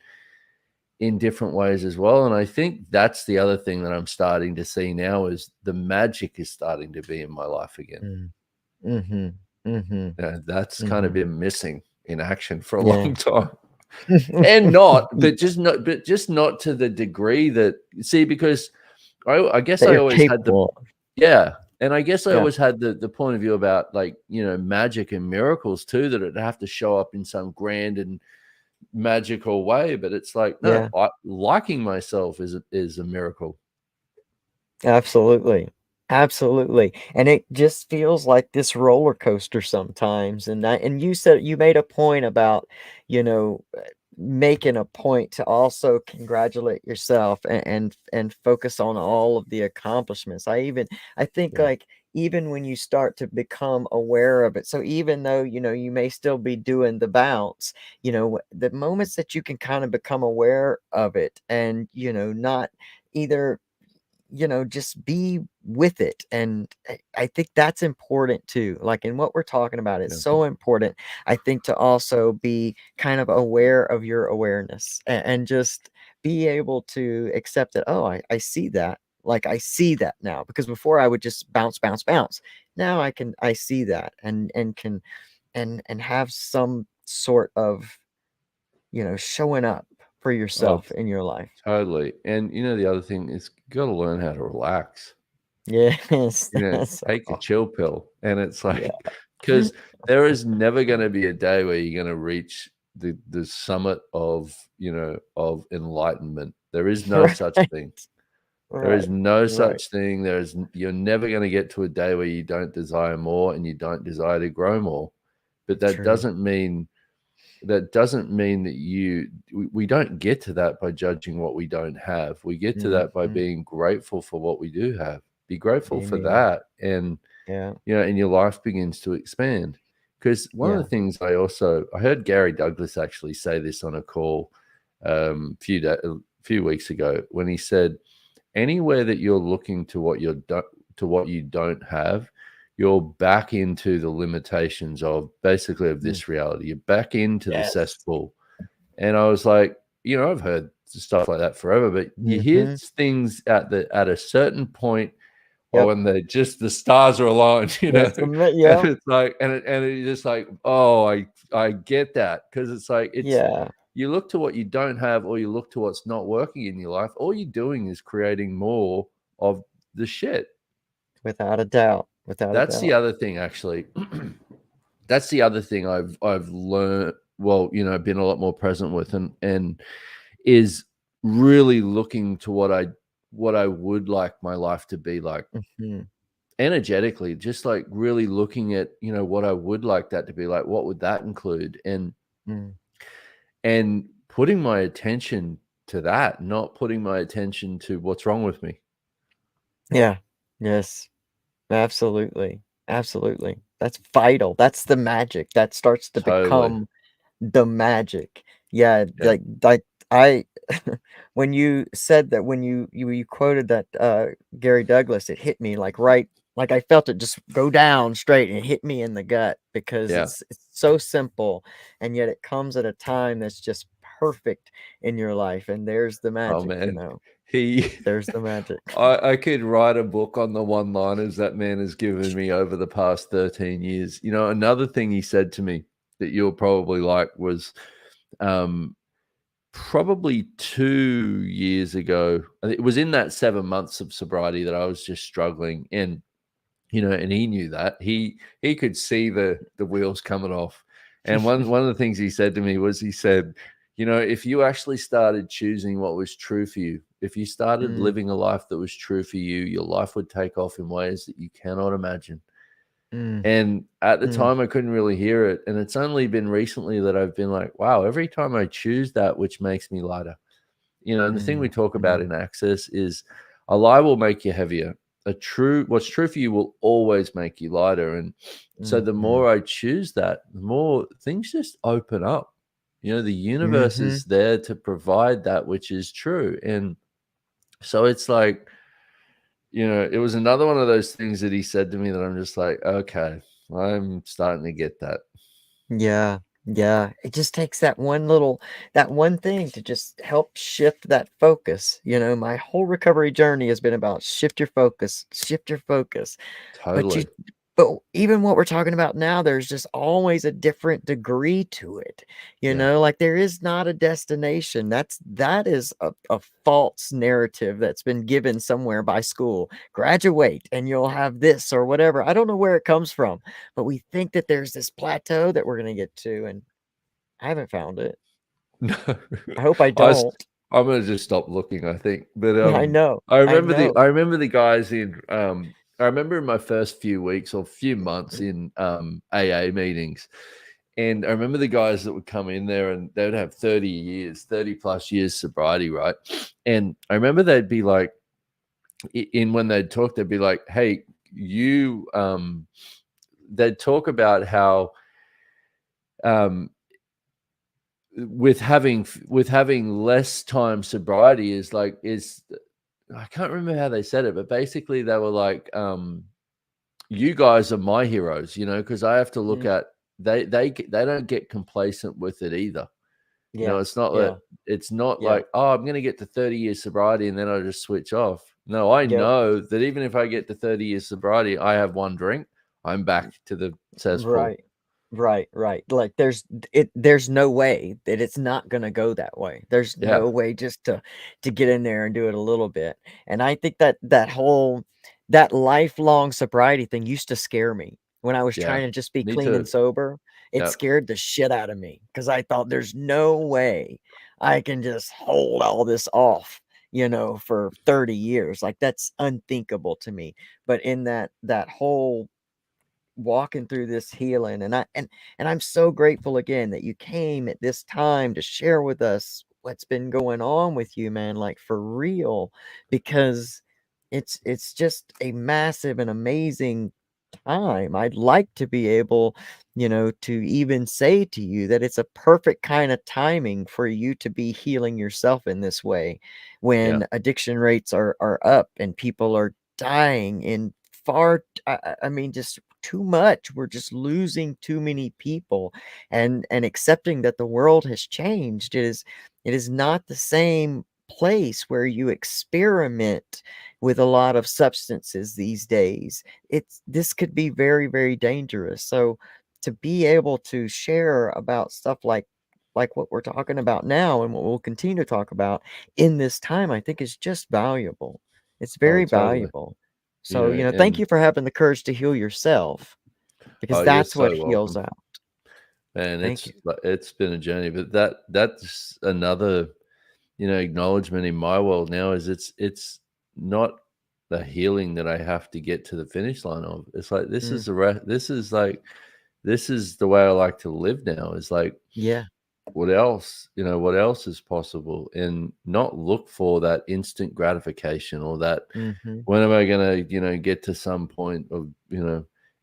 different ways as well. And I think that's the other thing that I'm starting to see now, is the magic is starting to be in my life again. That's kind of been missing in action for a long time. And just not to the degree that, see, because I guess I always had and I guess I always had the point of view about, like, magic and miracles too, that it'd have to show up in some grand and magical way. But it's like, no, liking myself is a miracle. Absolutely. And it just feels like this roller coaster sometimes. And you made a point about, making a point to also congratulate yourself and focus on all of the accomplishments. I think like, even when you start to become aware of it, so even though you may still be doing the bounce, the moments that you can kind of become aware of it, and not either just be with it. And I think that's important too. Like, in what we're talking about, it's so important, I think, to also be kind of aware of your awareness, and just be able to accept that, oh, I see that. Like, I see that now, because before I would just bounce. Now I see that, and can have some sort of, showing up for yourself in your life. Totally. And the other thing is, you got to learn how to relax. Yes. Take the chill pill. And it's like, because there is never going to be a day where you're going to reach the summit of of enlightenment. There is no such thing. There is no such thing. You're never going to get to a day where you don't desire more and you don't desire to grow more. But that doesn't mean that we don't get to that by judging what we don't have. We get to that by being grateful for what we do have. Be grateful for that, and and your life begins to expand. Because one of the things I heard Gary Douglas actually say this on a call a few weeks ago, when he said, anywhere that you're looking to what you don't have, you're back into the limitations of basically of this reality. You're back into the Yes. cesspool. And I was like, I've heard stuff like that forever, but you hear things at a certain point, or when the stars are aligned, and it's like, and it's just like, oh, I get that, because it's like, you look to what you don't have, or you look to what's not working in your life, all you're doing is creating more of the shit. Without a doubt. That's the other thing, actually. That's the other thing I've learned, been a lot more present with, and is really looking to what I would like my life to be like. Energetically, just like really looking at, what I would like that to be like, what would that include? And putting my attention to that, not putting my attention to what's wrong with me. Yeah. Yes. Absolutely. Absolutely. That's vital. That's the magic that starts to become the magic. Yeah. Like I when you said that, when you quoted that Gary Douglas, it hit me like I felt it just go down straight, and it hit me in the gut, because it's so simple, and yet it comes at a time that's just perfect in your life, and there's the magic. Oh man, there's the magic. I could write a book on the one-liners that man has given me over the past 13 years. Another thing he said to me that you'll probably like was probably 2 years ago. It was in that 7 months of sobriety that I was just struggling, and and he knew that. He could see the wheels coming off. And one of the things he said to me was, he said, if you actually started choosing what was true for you, if you started living a life that was true for you, your life would take off in ways that you cannot imagine. And at the time, I couldn't really hear it. And it's only been recently that I've been like, wow, every time I choose that, which makes me lighter. And the thing we talk about in Access is a lie will make you heavier. What's true for you will always make you lighter. And so the more I choose that, the more things just open up. The universe is there to provide that which is true. And so it's like, it was another one of those things that he said to me that I'm just like, okay, I'm starting to get that. Yeah. Yeah. It just takes that one thing to just help shift that focus. My whole recovery journey has been about shift your focus. Totally. But even what we're talking about now, there's just always a different degree to it. Like there is not a destination. That is a false narrative that's been given somewhere by school. Graduate and you'll have this or whatever. I don't know where it comes from, but we think that there's this plateau that we're going to get to, and I haven't found it. No. I hope I don't. I'm gonna just stop looking, I think. But I know. I remember the guys in I remember in my first few weeks or few months in AA meetings, and I remember the guys that would come in there and they would have 30 plus years sobriety, right? And I remember they'd be like, when they'd talk, they'd be like, hey, you they'd talk about how with having less time sobriety I can't remember how they said it, but basically they were like, you guys are my heroes, because I have to look at they don't get complacent with it either. It's not like, oh, I'm going to get to 30 years sobriety and then I just switch off. No, I know that even if I get to 30 years sobriety, I have one drink, I'm back to the cesspool. Right. Like there's no way that it's not going to go that way. There's no way just to get in there and do it a little bit. And I think that lifelong sobriety thing used to scare me when I was trying to just be clean and sober. It scared the shit out of me, because I thought there's no way I can just hold all this off, for 30 years. Like that's unthinkable to me. But in that whole walking through this healing, and I'm so grateful again that you came at this time to share with us what's been going on with you, man, like for real, because it's just a massive and amazing time. I'd like to be able, to even say to you that it's a perfect kind of timing for you to be healing yourself in this way, when addiction rates are up and people are dying in I mean, just too much. We're just losing too many people, and accepting that the world has changed. It is not the same place where you experiment with a lot of substances these days. This could be very, very dangerous. So to be able to share about stuff like what we're talking about now and what we'll continue to talk about in this time, I think is just valuable. It's Oh, very totally. valuable. You So, know, thank and you for having the courage to heal yourself, because oh, you're that's so what heals welcome. out. And Thank you. it's been a journey, but that's another, acknowledgement in my world now is it's not the healing that I have to get to the finish line of. It's like this Mm, is this is the way I like to live now. Is like yeah. what else, what else is possible, and not look for that instant gratification or that Mm-hmm. when am I gonna, get to some point of,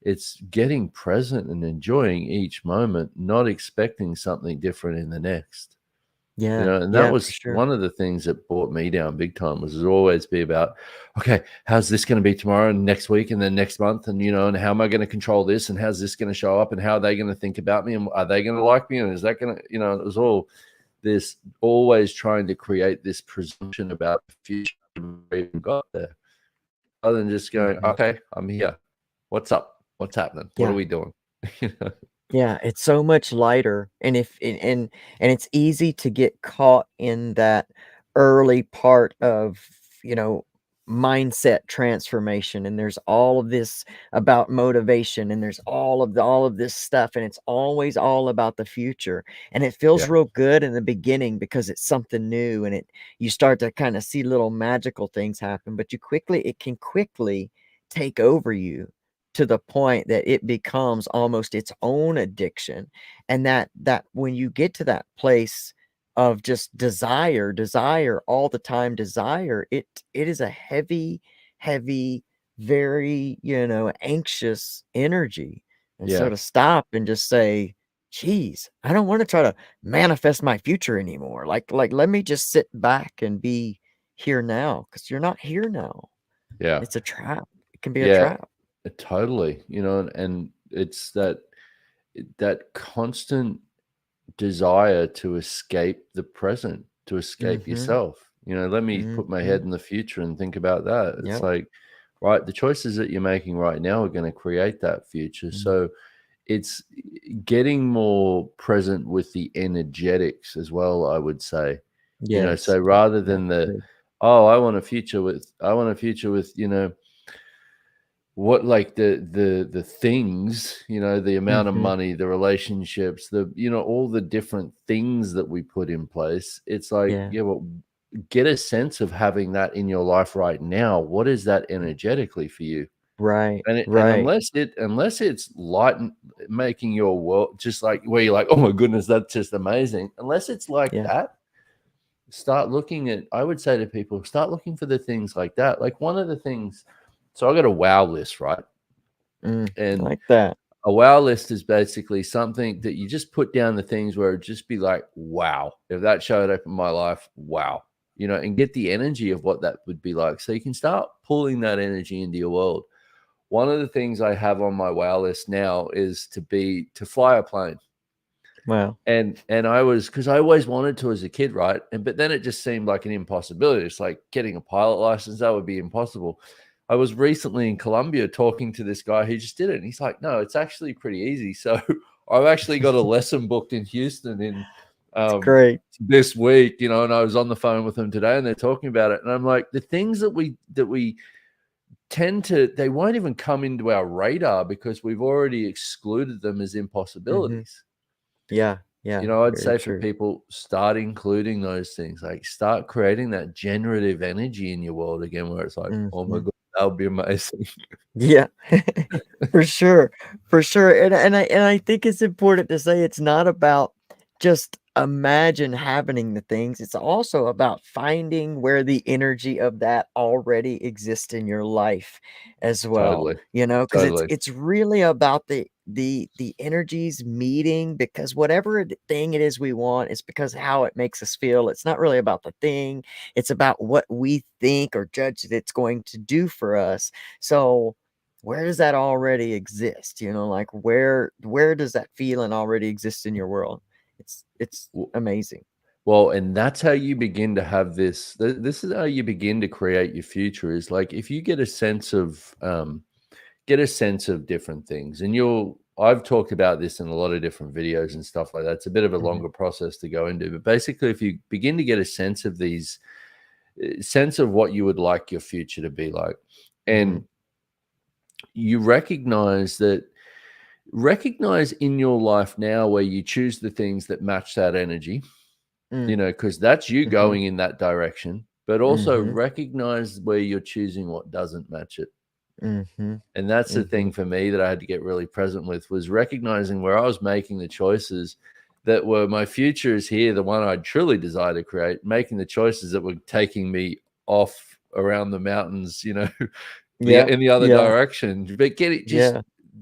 it's getting present and enjoying each moment, not expecting something different in the next. Yeah. And that Yeah, for was sure. one of the things that brought me down big time was always be about, okay, how's this going to be tomorrow and next week and then next month? And, and how am I going to control this? And how's this going to show up? And how are they going to think about me? And are they going to like me? And is that going to, it was all this always trying to create this presumption about the future before we even got there. Other than just going, Mhm. okay, I'm here. What's up? What's happening? What are Yeah. we doing? You know? Yeah, it's so much lighter, and if and it's easy to get caught in that early part of, you know, mindset transformation, and there's all of this about motivation, and there's all of this stuff, and it's always all about the future, and it feels Yeah. real good in the beginning because it's something new, and you start to kind of see little magical things happen, but it can quickly take over you to the point that it becomes almost its own addiction, and that when you get to that place of just desire all the time, desire, it is a heavy, very, anxious energy. And so Yeah. to stop and just say, geez, I don't want to try to manifest my future anymore, like let me just sit back and be here now, because you're not here now. Yeah. It's a trap. It can be a Yeah. trap. Totally. And it's that constant desire to escape the present, to escape Mhm. yourself. Let me put my head Mhm. in the future and think about that. It's Yep. like, right, the choices that you're making right now are going to create that future. Mm. So it's getting more present with the energetics as well, I would say. So Yes. Yeah. rather Yeah. than the, Agree. oh, I want a future with, what, like the things, the amount of Mhm. money, the relationships, all the different things that we put in place. It's like, Yeah. yeah, well, get a sense of having that in your life right now. What is that energetically for you? Right. And Right. unless it's light making your world, just like where you're like, oh my goodness, that's just amazing, unless it's like Yeah. that, start looking at, I would say to people, start looking for the things like that. Like one of the things, so I got a wow list, right? I And like that. a wow list is basically something that you just put down the things where it'd just be like, wow, if that showed up in my life, wow, and get the energy of what that would be like. So you can start pulling that energy into your world. One of the things I have on my wow list now is to fly a plane. Wow. And I was, because I always wanted to as a kid, right? But then it just seemed like an impossibility. It's like getting a pilot license, that would be impossible. I was recently in Colombia talking to this guy who just did it. And he's like, no, it's actually pretty easy. So I've actually got a lesson booked in Houston in It's great. this week, and I was on the phone with them today and they're talking about it. And I'm like, the things that we tend to, they won't even come into our radar because we've already excluded them as Mhm. impossibilities. Yeah. Yeah. I'd Very say for true. people, start including those things, like start creating that generative energy in your world again, where it's like, oh my Mhm. God, that would be amazing. Yeah. For sure. For sure. And I think it's important to say it's not about just imagine happening the things. It's also about finding where the energy of that already exists in your life as well. Totally. Because it's Totally. it's really about the energies meeting, because whatever thing it is we want, it's because how it makes us feel. It's not really about the thing. It's about what we think or judge that it's going to do for us. So where does that already exist? Like where does that feeling already exist in your world? It's amazing. Well, and that's how you begin to have this. This is how you begin to create your future. Is like if you get a sense of different things, and I've talked about this in a lot of different videos and stuff like that. It's a bit of a longer process to go into, but basically, if you begin to get a sense of what you would like your future to be like, and you recognize in your life now where you choose the things that match that energy, because that's you going in that direction, but also recognize where you're choosing what doesn't match it. And that's the thing for me that I had to get really present with, was recognizing where I was making the choices that were my future is here, the one I truly desire to create, making the choices that were taking me off around the mountains, in the other direction. But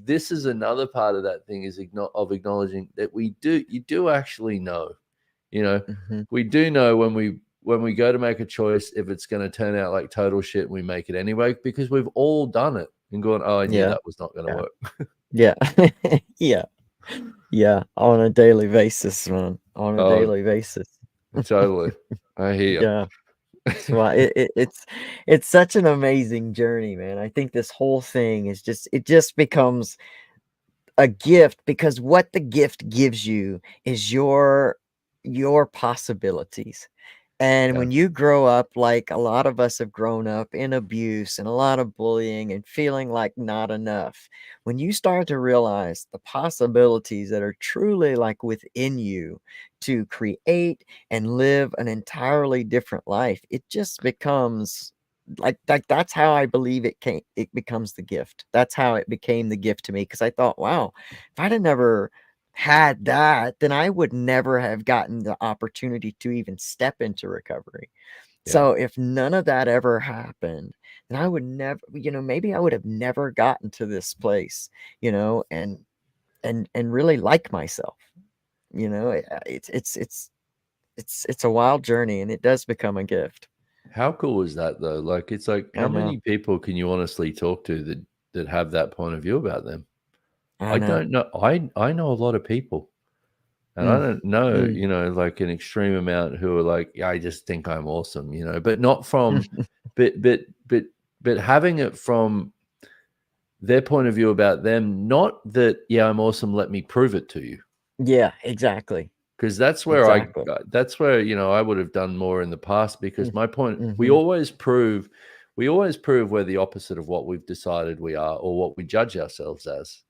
this is another part of that thing, is of acknowledging that you do actually know, we do know when we go to make a choice, if it's going to turn out like total shit, we make it anyway, because we've all done it and gone, oh, I knew that was not going to work. Yeah, on a daily basis, man. On a daily basis. Totally. I hear you. Yeah. So it's such an amazing journey, man. I think this whole thing is just becomes a gift, because what the gift gives you is your possibilities. And when you grow up, like a lot of us have grown up in abuse and a lot of bullying and feeling like not enough, when you start to realize the possibilities that are truly like within you to create and live an entirely different life, it just becomes like that's how I believe it becomes the gift. That's how it became the gift to me, because I thought, wow, if I'd have never had that, then I would never have gotten the opportunity to even step into recovery. So if none of that ever happened, then I would never, maybe I would have never gotten to this place, and really like myself. It's a wild journey, and it does become a gift. How cool is that though? Like, it's like, how many people can you honestly talk to that have that point of view about them? I don't know. I know a lot of people, and I don't know, like an extreme amount who are like, yeah, I just think I'm awesome, but not from, but having it from their point of view about them, not that, yeah, I'm awesome, let me prove it to you. Yeah, exactly. Because that's where I would have done more in the past, because my point, we always prove we're the opposite of what we've decided we are, or what we judge ourselves as.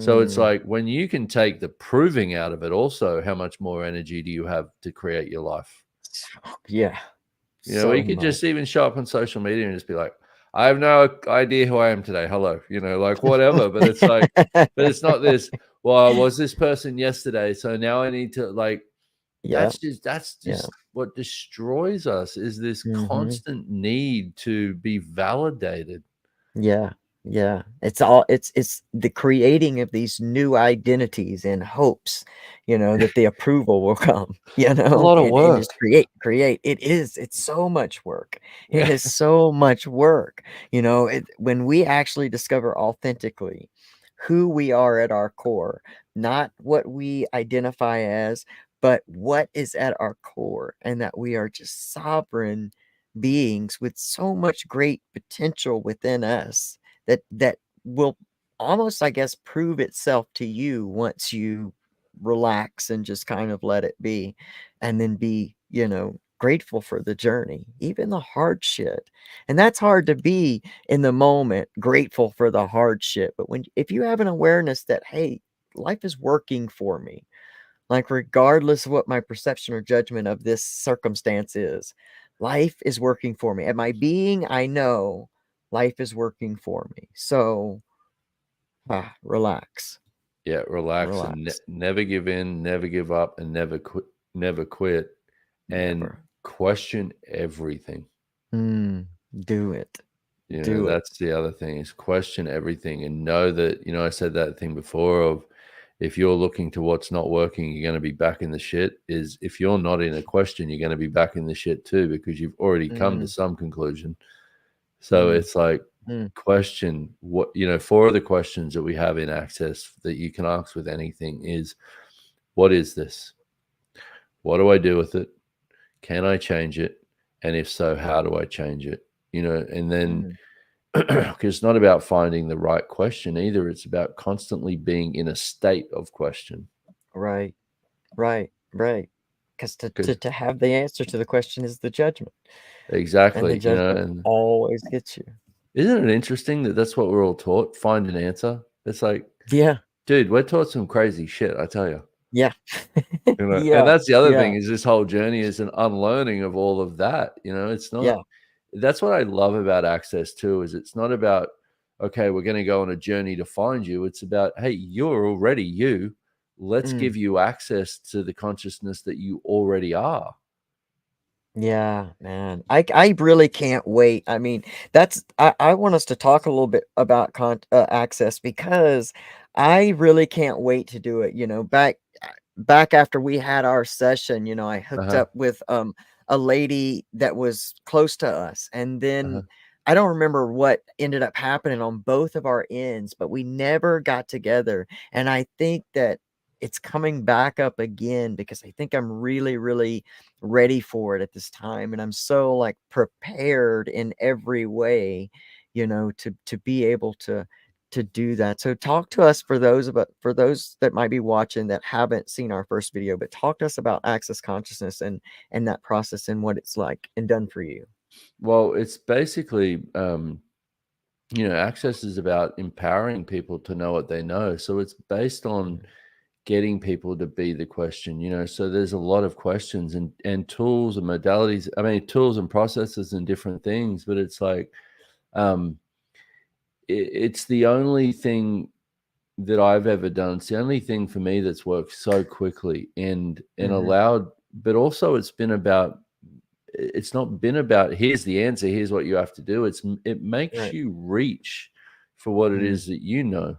So it's like, when you can take the proving out of it, also, how much more energy do you have to create your life? Yeah. You could just even show up on social media and just be like, I have no idea who I am today. Hello, like whatever. But it's like, but it's not this, well, I was this person yesterday, so now I need to, like, that's just what destroys us, is this constant need to be validated. Yeah. It's the creating of these new identities and hopes, that the approval will come, A lot of work. And just create. It's so much work. It is so much work. When we actually discover authentically who we are at our core, not what we identify as, but what is at our core, and that we are just sovereign beings with so much great potential within us, that will almost, I guess, prove itself to you once you relax and just kind of let it be, and then be, grateful for the journey, even the hard shit. And that's hard to be in the moment, grateful for the hard shit. But if you have an awareness that, hey, life is working for me, like regardless of what my perception or judgment of this circumstance is, life is working for me. At my being, I know life is working for me. So relax. Yeah, relax. And never give in, never give up, and never quit, and question everything. Do it. That's the other thing, is question everything, and know that, I said that thing before of, if you're looking to what's not working, you're going to be back in the shit. Is if you're not in a question, you're going to be back in the shit too, because you've already come to some conclusion. So it's like, Mm. question what, 4 of the questions that we have in Access that you can ask with anything is, what is this? What do I do with it? Can I change it? And if so, how do I change it? And then because it's not about finding the right question either. It's about constantly being in a state of question. Right. Because Good. to have the answer to the question is the judgment. And the Exactly. judgment And always gets you. isn't it interesting that that's what we're all taught? Find an answer. It's like, Yeah. dude, we're taught some crazy shit, I tell you. Yeah. And Yeah. that's the other Yeah. thing, is this whole journey is an unlearning of all of that. It's not. Yeah. That's what I love about Access too, is it's not about, okay, we're going to go on a journey to find you. It's about, hey, you're already you. Let's give you access to the consciousness that you already are. Yeah, man. I really can't wait. I mean, I want us to talk a little bit about Access, because I really can't wait to do it. Back after we had our session, I hooked up with a lady that was close to us, and then I don't remember what ended up happening on both of our ends, but we never got together. And I think that it's coming back up again, because I think I'm really, really ready for it at this time, and I'm so like prepared in every way, to be able to do that. So talk to us, for those that might be watching that haven't seen our first video, but talk to us about Access Consciousness and that process and what it's like and done for you. Well, it's basically, Access is about empowering people to know what they know. So it's based on getting people to be the question. So there's a lot of questions and tools and modalities. I mean, tools and processes and different things, but it's like, it's the only thing that I've ever done. It's the only thing for me that's worked so quickly and allowed, but also it's not been about, here's the answer, here's what you have to do. It makes you reach for what it is that you know.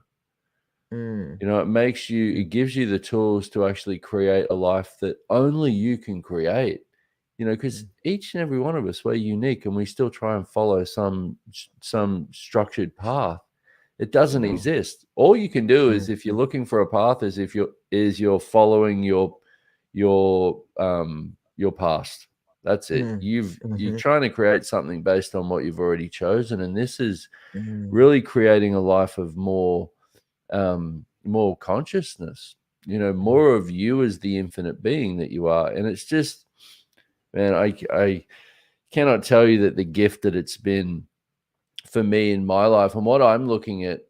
It gives you the tools to actually create a life that only you can create. Because each and every one of us, we're unique, and we still try and follow some structured path. It doesn't exist. All you can do is, if you're looking for a path, is if you're following your past. That's it. You're trying to create something based on what you've already chosen, and this is really creating a life of more consciousness. More of you as the infinite being that you are. And it's just, man, I cannot tell you that the gift that it's been for me in my life, and what I'm looking at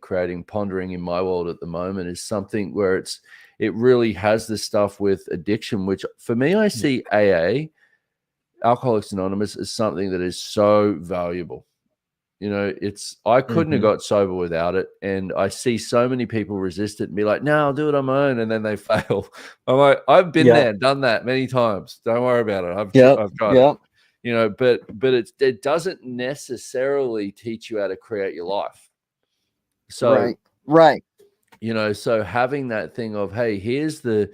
creating, pondering in my world at the moment, is something where it really has this stuff with addiction, which for me, I see AA, Alcoholics Anonymous, as something that is so valuable. I couldn't have got sober without it. And I see so many people resist it and be like, no, I'll do it on my own. And then they fail. I'm like, I've been there, done that many times. Don't worry about it. I've tried it. But it doesn't necessarily teach you how to create your life. So, so having that thing of, hey, here's the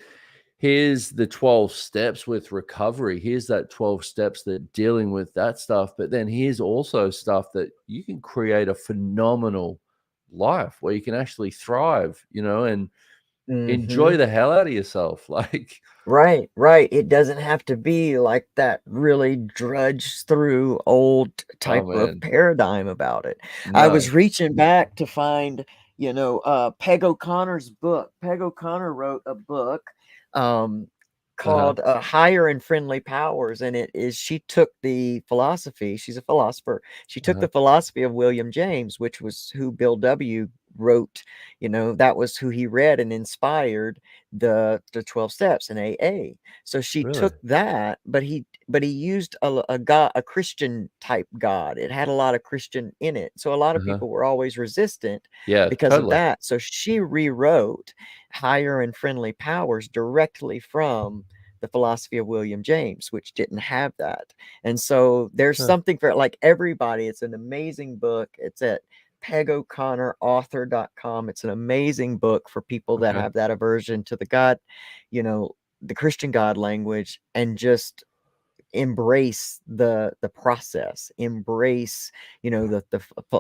12 steps with recovery. Here's that 12 steps that dealing with that stuff. But then here's also stuff that you can create a phenomenal life where you can actually thrive, and enjoy the hell out of yourself. Like, Right. It doesn't have to be like that really drudge through old type of paradigm about it. I was reaching back to find, Peg O'Connor's book. Peg O'Connor wrote a book called Higher and Friendly Powers. And she took the philosophy, she's a philosopher. She took the philosophy of William James, which was who Bill W. wrote, that was who he read and inspired the 12 steps in AA. So she took that, but he used a Christian type God. It had a lot of Christian in it. So a lot of people were always resistant because of that. So she rewrote Higher and Friendly Powers directly from the philosophy of William James, which didn't have that. And so there's something for like everybody. It's an amazing book. It's at PegO'ConnorAuthor.com. It's an amazing book for people that have that aversion to the God, the Christian God language, and just embrace the process, embrace, you know,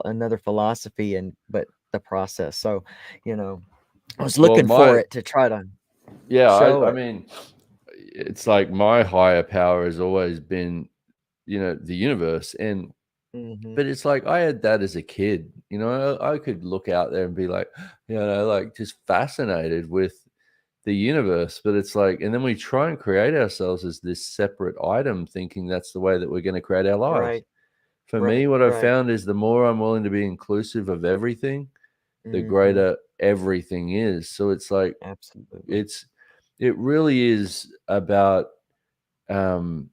another philosophy, and but the process. So, you know, I was Well, looking for it to try to yeah, show I it. mean, it's like my higher power has always been, the universe. Hmm. But it's like I had that as a kid. I could look out there and be like, like just fascinated with the universe. But it's like, and then we try and create ourselves as this separate item, thinking that's the way that we're going to create our lives. Right, For me, right, what I've right. found is the more I'm willing to be inclusive of everything, the Hmm. greater everything is. So it's like, Absolutely. it really is about, um,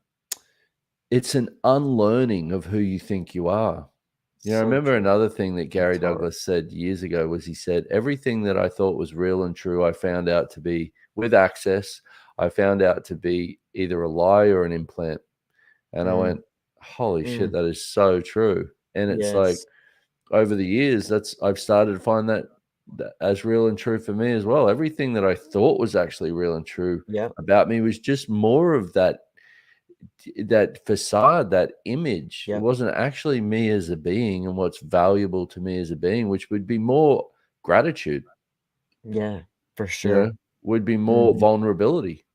it's an unlearning of who you think you are. I So remember true. another thing that Gary It's hard. Douglas said years ago was he said, everything that I thought was real and true, I found out to be, with access, I found out to be either a lie or an implant. And I Mm, went, holy shit, mm, that is so true. And it's like, yes. over the years, I've started to find that as real and true for me as well. Everything that I thought was actually real and true Yep. about me was just more of that facade, that image. It Yep. wasn't actually me as a being and what's valuable to me as a being, which would be more gratitude, Yeah. For you know, sure. would be more Hmm. vulnerability.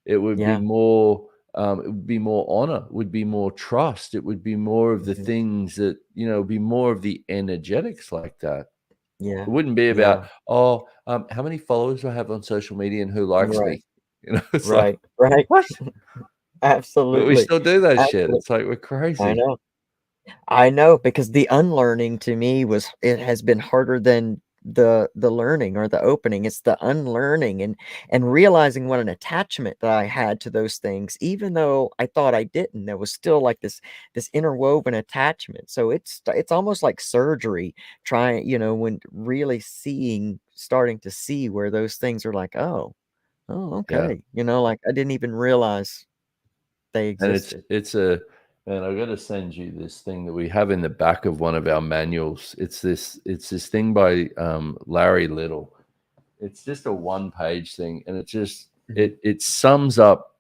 It would be Yeah. more, it would be more honor, would be more trust. It would be more of the Hmm. things that, be more of the energetics like that. Yeah. It wouldn't be about, Yeah. oh, how many followers do I have on social media and who likes Right. me? It's like, Right. Right. what? But we Absolutely. still do that shit. Absolutely. It's like we're I crazy. know. I know, because the unlearning to me it has been harder than the learning or the opening. It's the unlearning and realizing what an attachment that I had to those things, even though I thought I didn't. There was still like this interwoven attachment. So it's almost like surgery, trying, when really starting to see where those things are like, oh, Yeah. okay. Like I didn't even realize they And existed. it's a man, I gotta send you this thing that we have in the back of one of our manuals. It's this thing by Larry Little. It's just a one-page thing, and it just Mhm. it sums up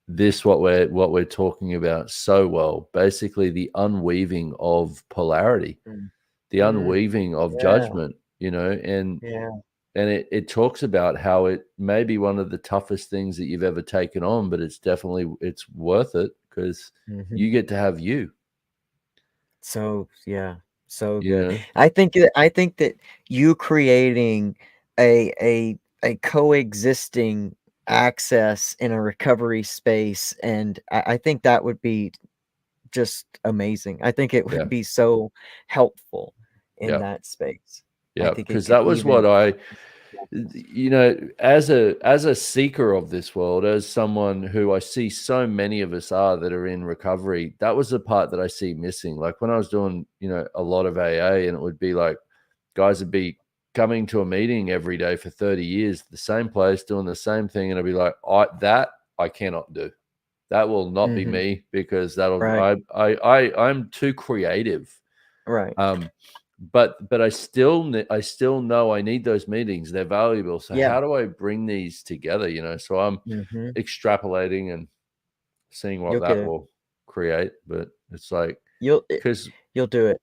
what we're talking about so well. Basically, the unweaving of polarity, Mm. the Mm. unweaving of Yeah. judgment, and Yeah. it talks about how it may be one of the toughest things that you've ever taken on, but it's worth it because Mhm. you get to have you, So, yeah, so you good. know? I think that you creating a coexisting access in a recovery space, and I think that would be just amazing. I think it Yeah, would be so helpful in yeah, that space. I yeah. think it Because could that was what even as a seeker of this world, as someone who I see so many of us are that are in recovery, that was the part that I see missing. Like when I was doing, a lot of AA, and it would be like guys would be coming to a meeting every day for 30 years, the same place, doing the same thing, and I'd be like, I cannot do. That will not be Mhm. me because that'll Right, I'm too creative. right. Um, but I still know I need those meetings. They're valuable. So Yeah. how do I bring these together? So I'm Mhm. extrapolating and seeing what You'll that get it. will create. But it's like You'll it because you'll do it.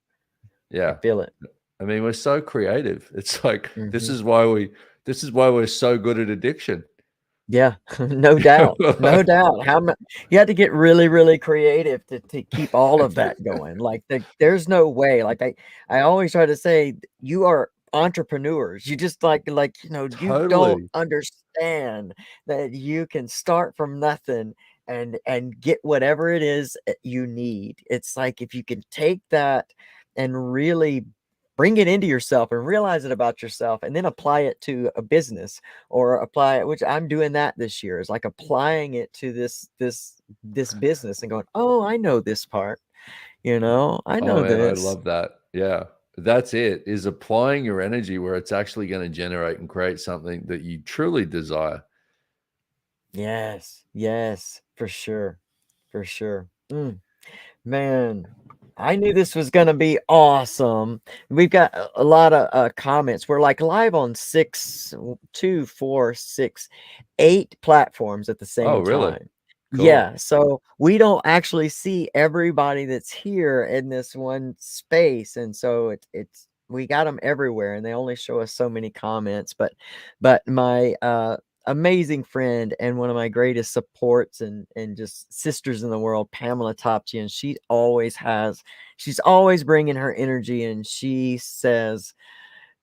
I yeah, feel it. I mean we're so creative. It's like Mhm. this is why we're so good at addiction. Yeah, no doubt, no doubt. You had to get really, really creative to keep all of that going. Like there's no way. Like I always try to say, you are entrepreneurs. You just you don't Totally. understand that you can start from nothing and get whatever it is you need. It's like if you can take that and really bring it into yourself and realize it about yourself, and then apply it to a business, or apply it, which I'm doing that this year, is like applying it to this business and going, oh, I know this part, I Oh know man, I this. love that. Yeah. That's it, is applying your energy where it's actually going to generate and create something that you truly desire. Yes, yes, for sure, for sure. Man, I knew this was gonna be awesome. We've got a lot of comments. We're like live on 6, 2, 4, 6, 8 platforms at the Oh, same really? time. Cool. Yeah, so we don't actually see everybody that's here in this one space, and so it's we got them everywhere, and they only show us so many comments. But my amazing friend and one of my greatest supports and just sisters in the world, Pamela Topchian, she's always bringing her energy, and she says,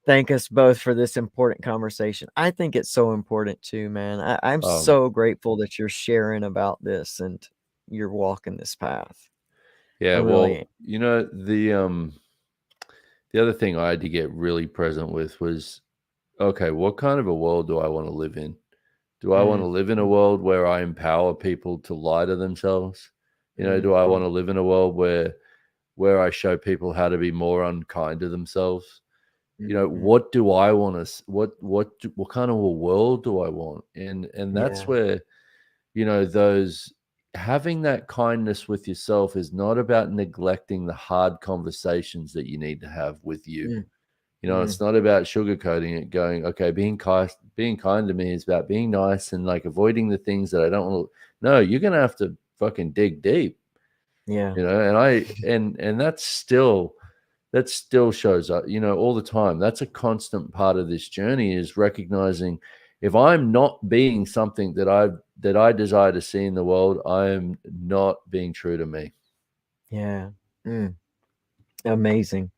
thank us both for this important conversation. I think it's so important too, man. I'm so grateful that you're sharing about this and you're walking this path. Yeah, I well, really am. you know, the other thing I had to get really present with was, okay, what kind of a world do I want to live in? Do I want to live in a world where I empower people to lie to themselves? You know, do I want to live in a world where I show people how to be more unkind to themselves? You know, what do I want to? What kind of a world do I want? And that's where, you know, those having that kindness with yourself is not about neglecting the hard conversations that you need to have with you. You know, it's not about sugarcoating it, going, okay, being kind to me is about being nice and like avoiding the things that I don't want to. No, you're gonna have to fucking dig deep. Yeah. You know, and that still shows up, you know, all the time. That's a constant part of this journey, is recognizing if I'm not being something that I desire to see in the world, I am not being true to me. Yeah. Amazing.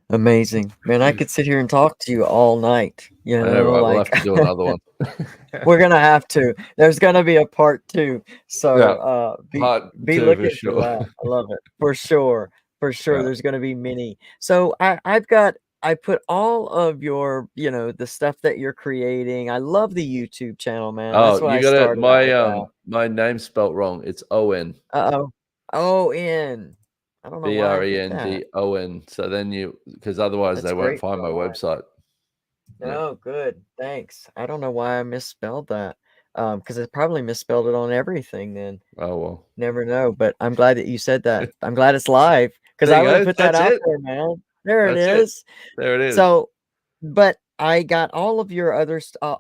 Amazing. Man, I could sit here and talk to you all night, you I know, know, right? We'll like have to do another one. we're gonna have to. There's gonna be a part 2. Yeah, So part be 2 for looking for sure. that. I love it. For sure. For sure. Yeah. There's gonna be many. So I put all of your, you know, the stuff that you're creating. I love the YouTube channel, man. That's Oh, why you I got it. started out with that. My name's spelt wrong. It's O-N. Uh-oh. O-N. I don't know why I did that. Brendon. So then because otherwise That's they won't great. find my website. Yeah. Oh, good. Thanks. I don't know why I misspelled that. Because I probably misspelled it on everything then. Oh, well. Never know. But I'm glad that you said that. I'm glad it's live because There I you would have go. put that That's out it. there, man. There it That's it. is. There it is. So, but I got all of your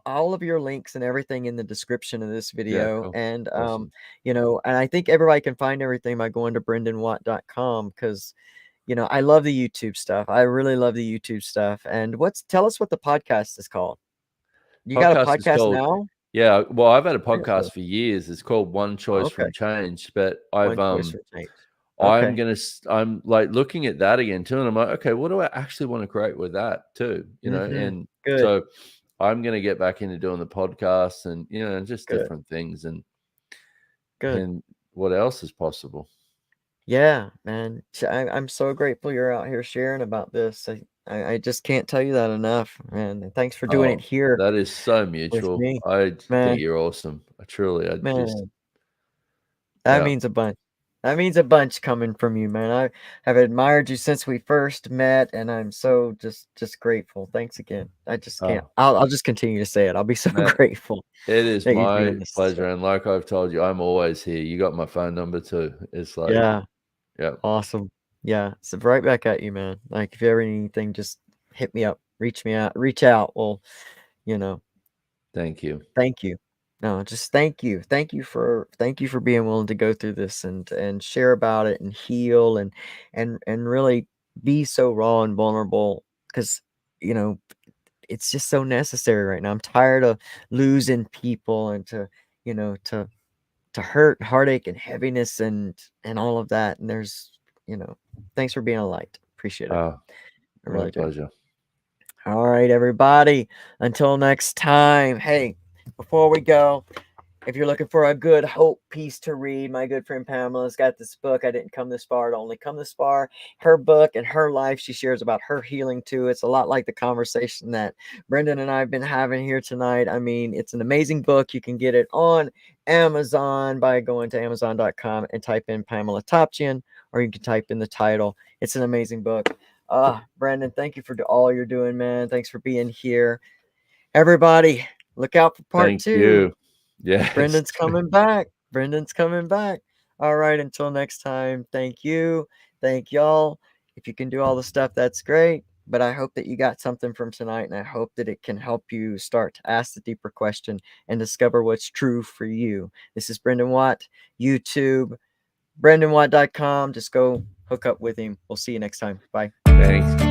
all of your links and everything in the description of this video. Cool. And, Awesome. you know, and I think everybody can find everything by going to brendonwatt.com because, you know, I love the YouTube stuff. I really love the YouTube stuff. And tell us what the podcast is called. You got a Podcast is podcast called now? Yeah, well, I've had a Seriously? podcast for years. It's called One Choice Okay. from Change, but One choice for change. I'm Okay. I'm like looking at that again too, and I'm like, okay, what do I actually want to create with that too? You know, and Good. so I'm gonna get back into doing the podcast and, you know, just Good. different things and Good. what else is possible. Yeah, man. I'm so grateful you're out here sharing about this. I just can't tell you that enough, man. And thanks for doing it here That is so with mutual. me. I Man, think you're awesome. I just man, that yeah. means a bunch. That means a bunch coming from you, man. I have admired you since we first met, and I'm so just grateful. Thanks again. I just can't. I'll just continue to say it. I'll be so Man, grateful it is that you're my doing this pleasure, stuff. and like I've told you, I'm always here. You got my phone number too. It's like, Yeah. yeah. Awesome. Yeah. So right back at you, man. Like if you ever need anything, just hit me up, reach out. Well, you know, Thank you. thank you. No, just thank you. Thank you for being willing to go through this and share about it and heal and really be so raw and vulnerable because you know it's just so necessary right now. I'm tired of losing people and you know to hurt, heartache, and heaviness and all of that. And there's, you know, thanks for being a light. Appreciate it. I My really do. pleasure. All right, everybody. Until next time. Hey, before we go, if you're looking for a good hope piece to read, my good friend Pamela's got this book. I didn't come this far to only come this far. Her book and her life, she shares about her healing too. It's a lot like the conversation that Brendon and I have been having here tonight. I mean, it's an amazing book. You can get it on Amazon by going to amazon.com and type in Pamela Topchian, or you can type in the title. It's an amazing book. Brendon, thank you for all you're doing, man. Thanks for being here. Everybody, look out for part 2. You. Yes. Brendon's coming back. Brendon's coming back. All right. Until next time. Thank you. Thank y'all. If you can do all the stuff, that's great. But I hope that you got something from tonight, and I hope that it can help you start to ask the deeper question and discover what's true for you. This is Brendon Watt, YouTube, BrendonWatt.com. Just go hook up with him. We'll see you next time. Bye. Thanks.